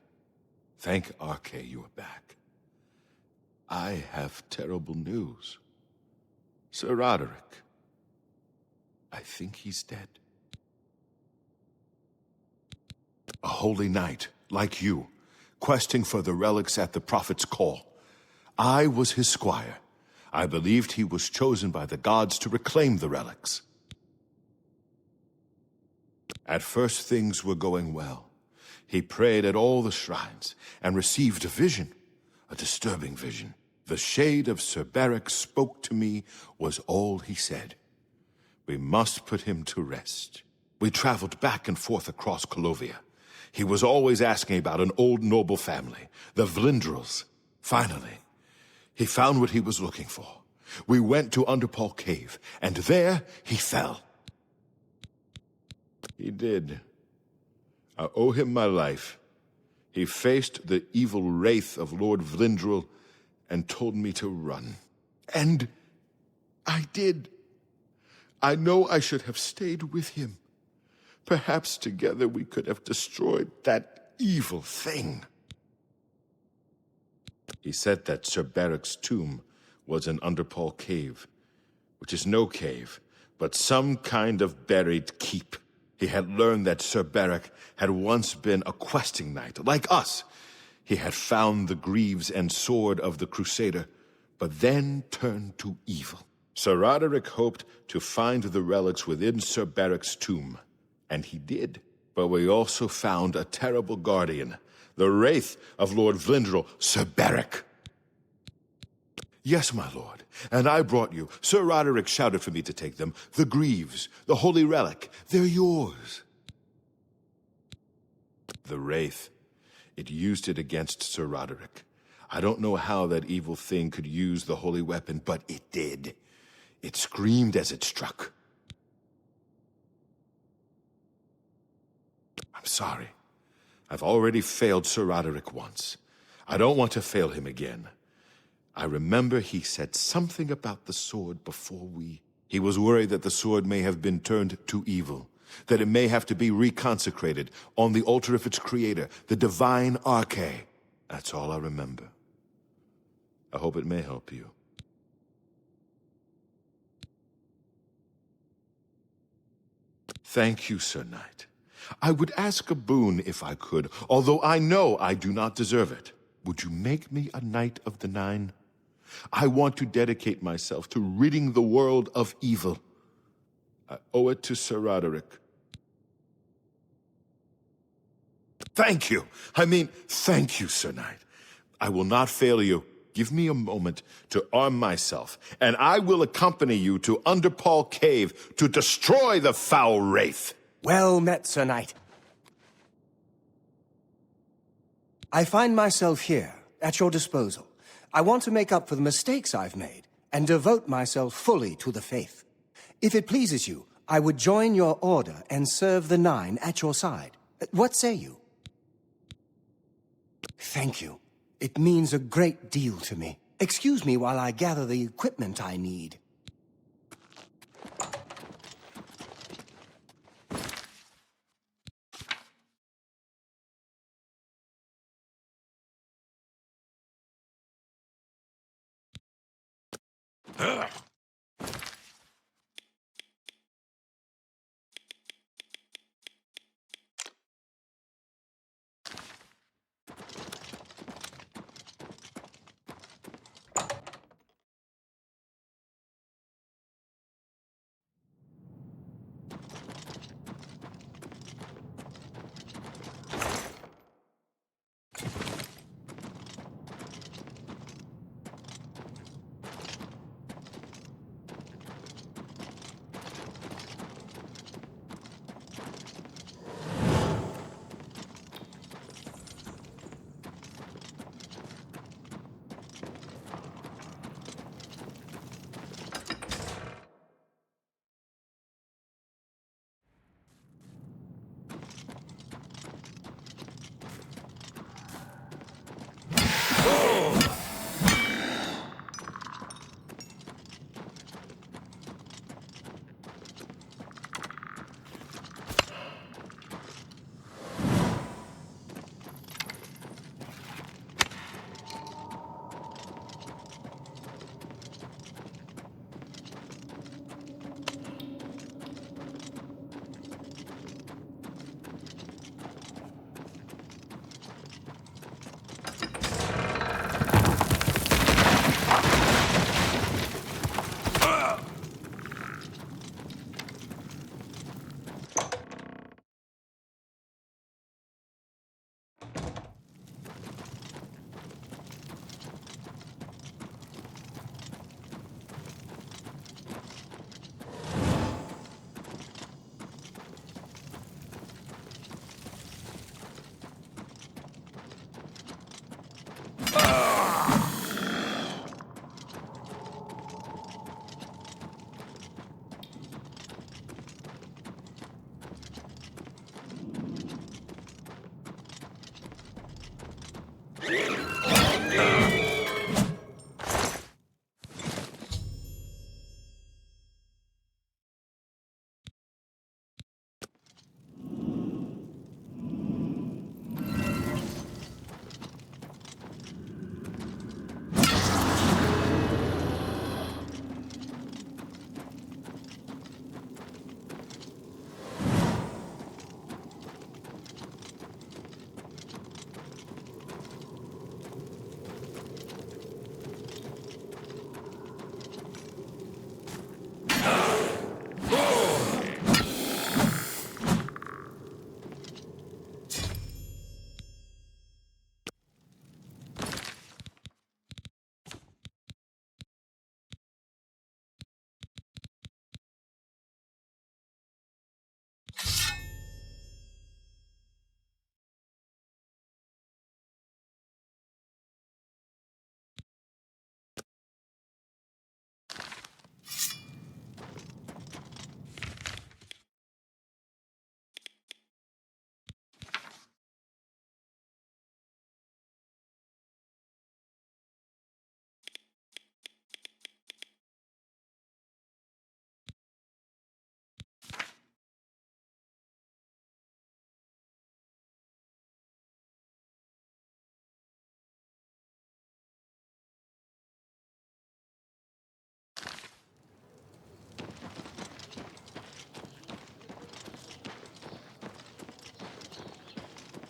D: thank Arkay you are back. I have terrible news. Sir Roderick, I think he's dead. A holy knight, like you, questing for the relics at the Prophet's call. I was his squire. I believed he was chosen by the gods to reclaim the relics. At first things were going well. He prayed at all the shrines and received a vision, a disturbing vision. The shade of Sir Beric spoke to me was all he said. We must put him to rest. We traveled back and forth across Colovia. He was always asking about an old noble family, the Vlindrels. Finally, he found what he was looking for. We went to Underpaw Cave, and there he fell. He did. I owe him my life. He faced the evil wraith of Lord Vlindrel and told me to run. And I did. I know I should have stayed with him. Perhaps together we could have destroyed that evil thing. He said that Sir Beric's tomb was in Underpaw Cave, which is no cave, but some kind of buried keep. He had learned that Sir Beric had once been a questing knight, like us. He had found the greaves and sword of the Crusader, but then turned to evil. Sir Roderick hoped to find the relics within Sir Beric's tomb, and he did. But we also found a terrible guardian, the wraith of Lord Vlindrel, Sir Beric. Yes, my lord, and I brought you. Sir Roderick shouted for me to take them. The greaves, the holy relic, they're yours. The wraith, it used it against Sir Roderick. I don't know how that evil thing could use the holy weapon, but it did. It screamed as it struck. I'm sorry. I've already failed Sir Roderick once. I don't want to fail him again. I remember he said something about the sword before we... He was worried that the sword may have been turned to evil, that it may have to be reconsecrated on the altar of its creator, the divine Arkay. That's all I remember. I hope it may help you. Thank you, Sir Knight. I would ask a boon if I could, although I know I do not deserve it. Would you make me a Knight of the Nine? I want to dedicate myself to ridding the world of evil. I owe it to Sir Roderick. Thank you. Thank you, Sir Knight. I will not fail you. Give me a moment to arm myself, and I will accompany you to Underpaw Cave to destroy the foul wraith.
H: Well met, Sir Knight. I find myself here, at your disposal. I want to make up for the mistakes I've made, and devote myself fully to the faith. If it pleases you, I would join your order and serve the Nine at your side. What say you? Thank you. It means a great deal to me. Excuse me while I gather the equipment I need.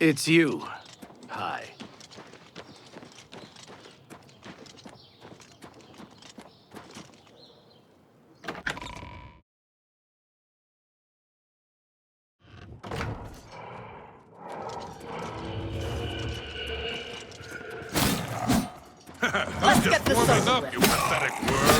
B: It's you. Hi.
E: Let's get this warming up, you pathetic worm.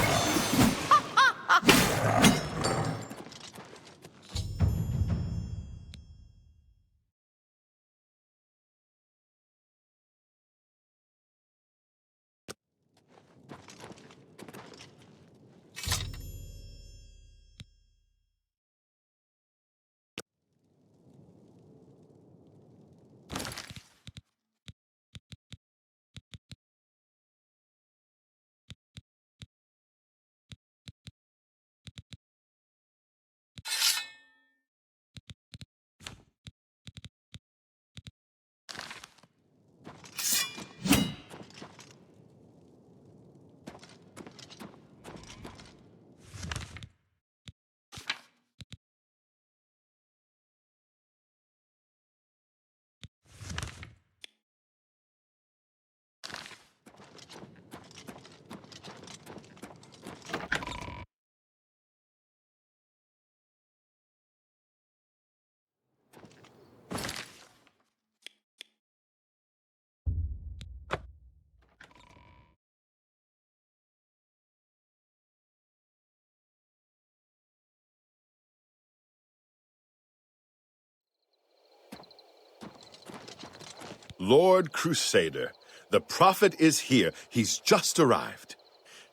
D: Lord Crusader, the prophet is here. He's just arrived.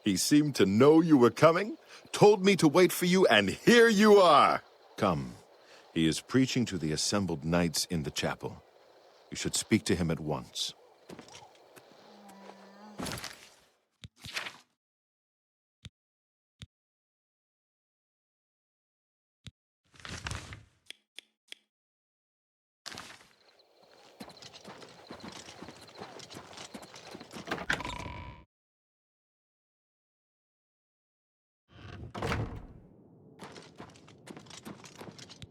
D: He seemed to know you were coming, told me to wait for you, and here you are. Come. He is preaching to the assembled knights in the chapel. You should speak to him at once.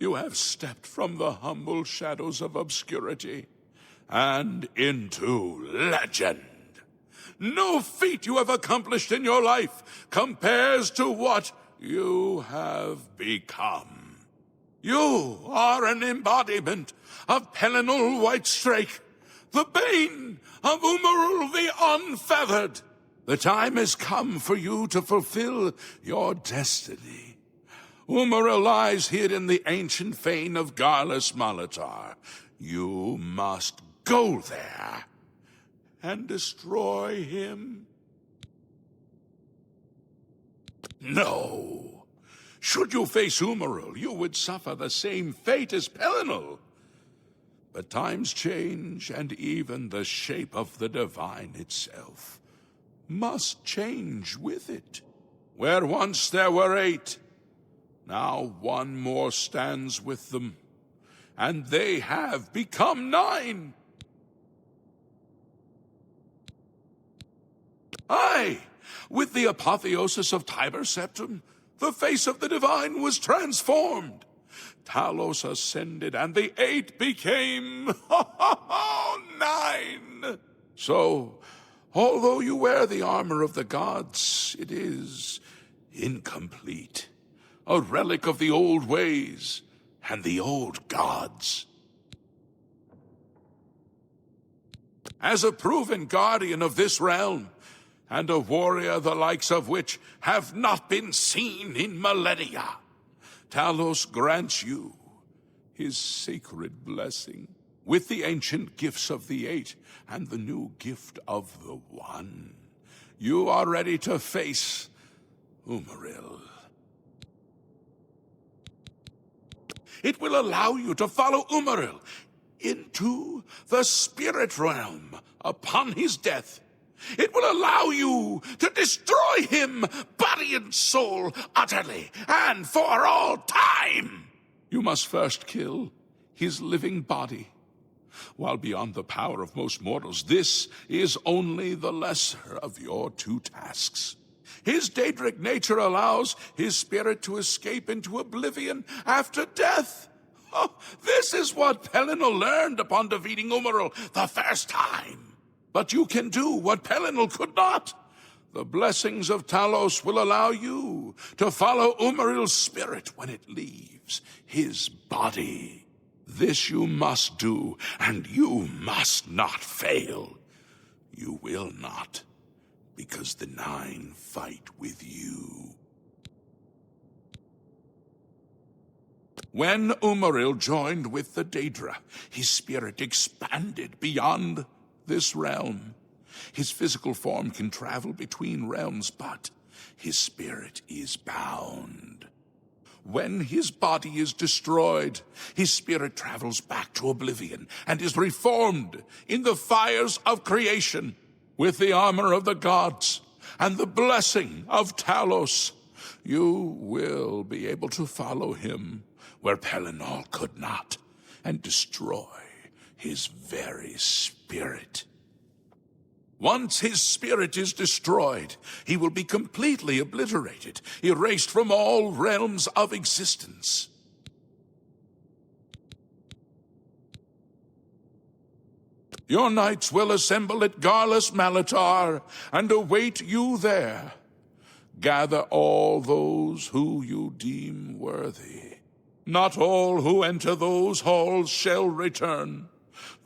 A: You have stepped from the humble shadows of obscurity and into legend. No feat you have accomplished in your life compares to what you have become. You are an embodiment of Pelinal Whitestrake, the bane of Umaril the Unfeathered. The time has come for you to fulfill your destiny. Umaril lies hid in the ancient fane of Garlus Malatar. You must go there and destroy him. No. Should you face Umaril, you would suffer the same fate as Pelinal. But times change, and even the shape of the divine itself must change with it. Where once there were 8, now one more stands with them, and they have become 9. Aye, with the apotheosis of Tiber Septim, the face of the divine was transformed. Talos ascended, and the 8 became 9. So, although you wear the armor of the gods, it is incomplete. A relic of the old ways and the old gods. As a proven guardian of this realm, and a warrior the likes of which have not been seen in millennia, Talos grants you his sacred blessing, with the ancient gifts of the 8 and the new gift of the 1. You are ready to face Umaril. It will allow you to follow Umaril into the spirit realm upon his death. It will allow you to destroy him, body and soul, utterly and for all time. You must first kill his living body. While beyond the power of most mortals, this is only the lesser of your 2 tasks. His Daedric nature allows his spirit to escape into oblivion after death. Oh, this is what Pelinal learned upon defeating Umaril the first time. But you can do what Pelinal could not. The blessings of Talos will allow you to follow Umaril's spirit when it leaves his body. This you must do, and you must not fail. You will not, because the Nine fight with you. When Umaril joined with the Daedra, his spirit expanded beyond this realm. His physical form can travel between realms, but his spirit is bound. When his body is destroyed, his spirit travels back to Oblivion and is reformed in the fires of creation with the armor of the gods and the blessing of Talos. You will be able to follow him where Pelinal could not and destroy his very spirit. Once his spirit is destroyed, he will be completely obliterated, erased from all realms of existence. Your knights will assemble at Garlus Malatar and await you there. Gather all those who you deem worthy. Not all who enter those halls shall return.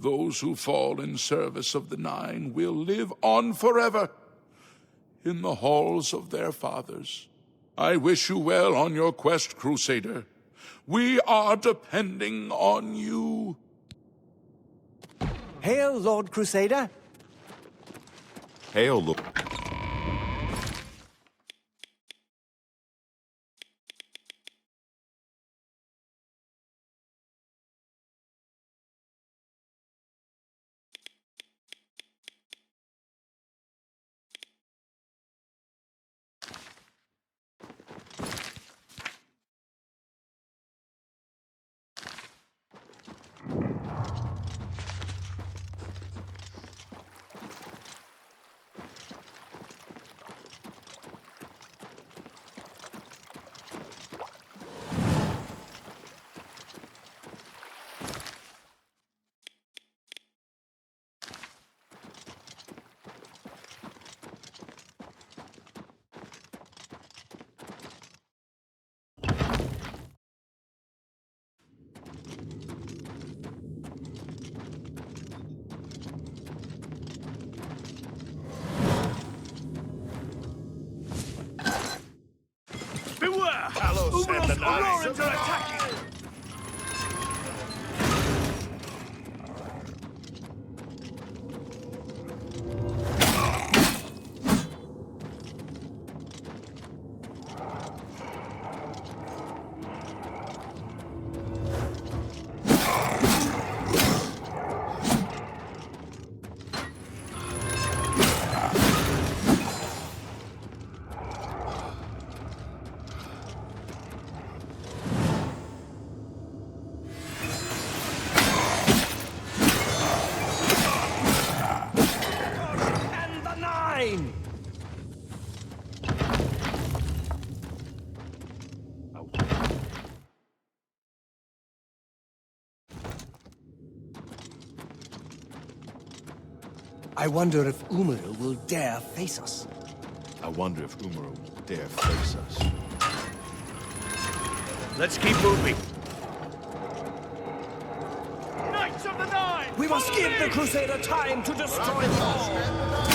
A: Those who fall in service of the Nine will live on forever in the halls of their fathers. I wish you well on your quest, Crusader. We are depending on you.
H: Hail, Lord Crusader.
D: Hail, Lord.
J: Beware! Umar's Aurorans are attacking!
H: I wonder if Umaril will dare face us.
D: I wonder if Umaril will dare face us.
B: Let's keep moving.
J: Knights of the Nine!
H: We must give the Crusader time to destroy them all!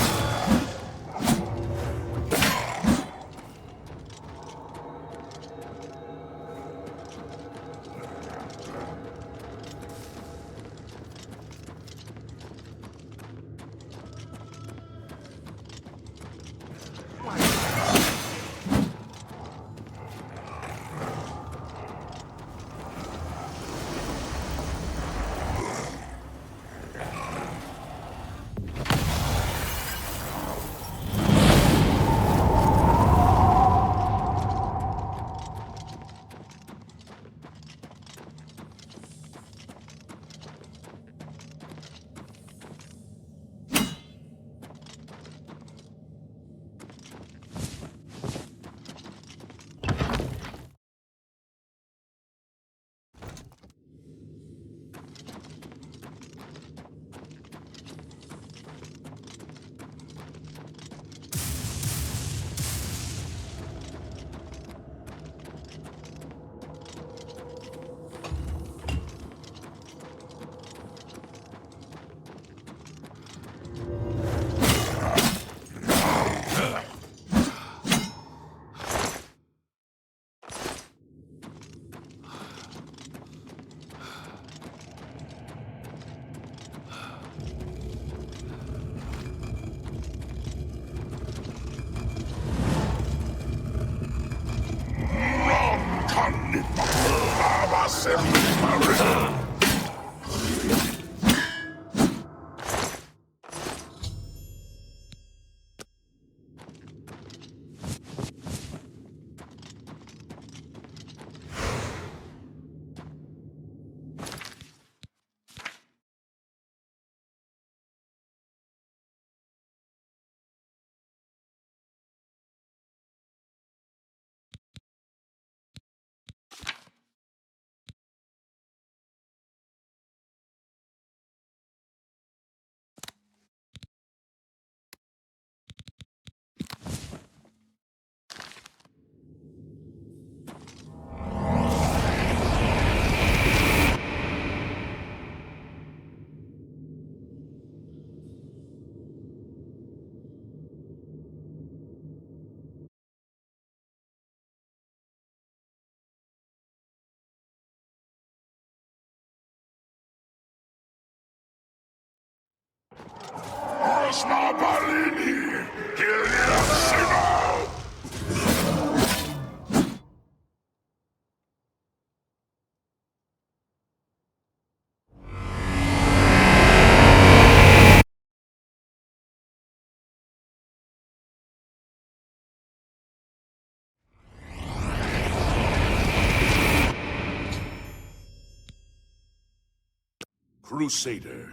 A: Crusader,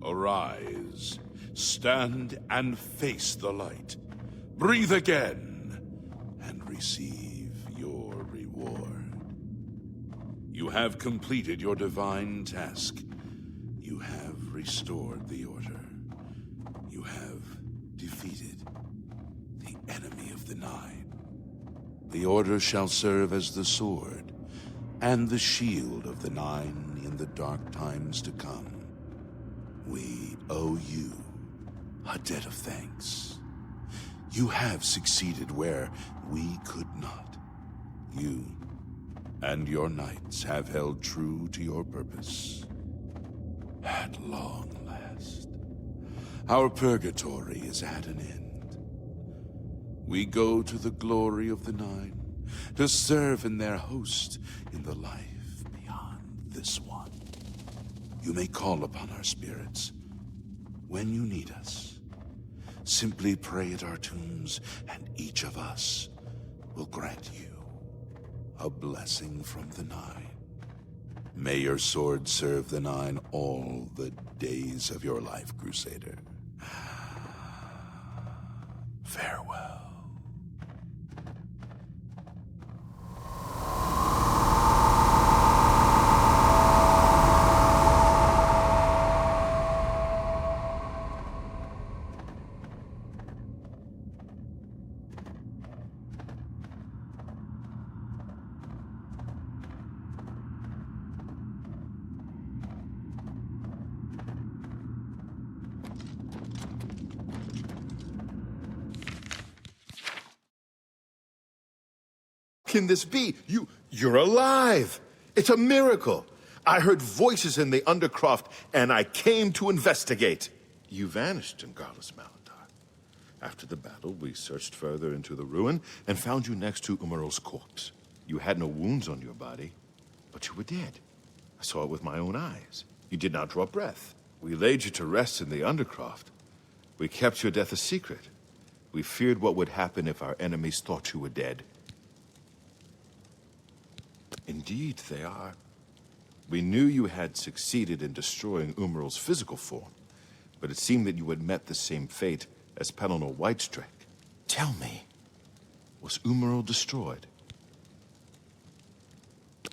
A: arise. Stand and face the light. Breathe again, and receive your reward. You have completed your divine task. You have restored the Order. You have defeated the enemy of the Nine. The Order shall serve as the sword and the shield of the Nine in the dark times to come. We owe you a debt of thanks. You have succeeded where we could not. You and your knights have held true to your purpose. At long last, our purgatory is at an end. We go to the glory of the Nine to serve in their host in the life beyond this one. You may call upon our spirits when you need us. Simply pray at our tombs, and each of us will grant you a blessing from the Nine. May your sword serve the Nine all the days of your life, Crusader. Farewell.
D: Can this be? You're alive! It's a miracle! I heard voices in the Undercroft, and I came to investigate. You vanished in Garlus Malandar. After the battle, we searched further into the ruin and found you next to Umaril's corpse. You had no wounds on your body, but you were dead. I saw it with my own eyes. You did not draw breath. We laid you to rest in the Undercroft. We kept your death a secret. We feared what would happen if our enemies thought you were dead. Indeed, they are. We knew you had succeeded in destroying Umaril's physical form, but it seemed that you had met the same fate as Pelennor Whitestrake. Tell me, was Umaril destroyed?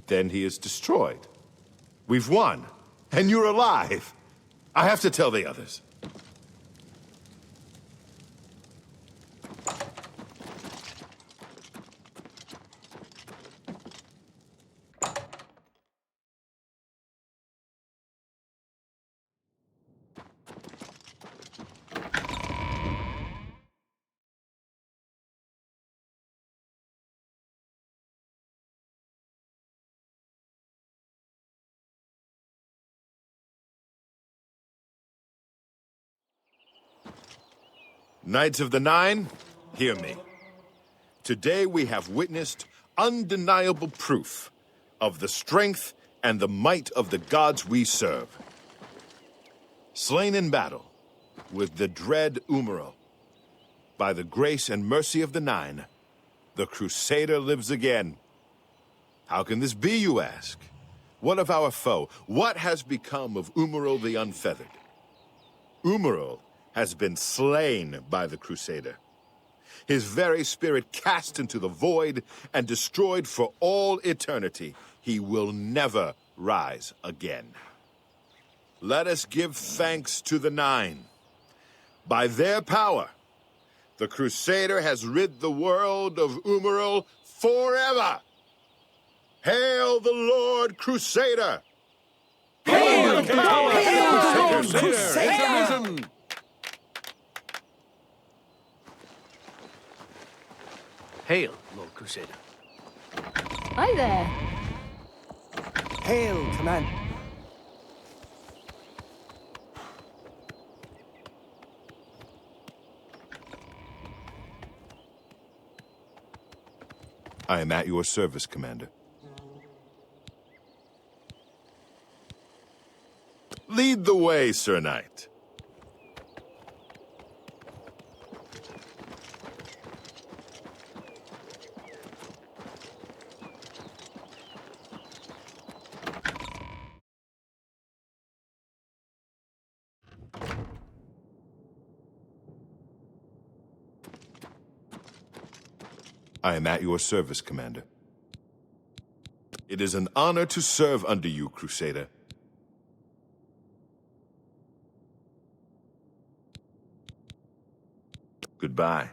D: Then he is destroyed. We've won, and you're alive. I have to tell the others. Knights of the Nine, hear me. Today we have witnessed undeniable proof of the strength and the might of the gods we serve. Slain in battle with the dread Umaril, by the grace and mercy of the Nine, the Crusader lives again. How can this be, you ask? What of our foe? What has become of Umaril the Unfeathered? Umaril has been slain by the Crusader. His very spirit cast into the void and destroyed for all eternity. He will never rise again. Let us give thanks to the Nine. By their power, the Crusader has rid the world of Umaril forever. Hail the Lord Crusader!
J: Hail
E: the Lord
J: Crusader!
B: Hail, Lord Crusader.
I: Hi there.
H: Hail, Command.
D: I am at your service, Commander. Lead the way, Sir Knight. I am at your service, Commander. It is an honor to serve under you, Crusader. Goodbye.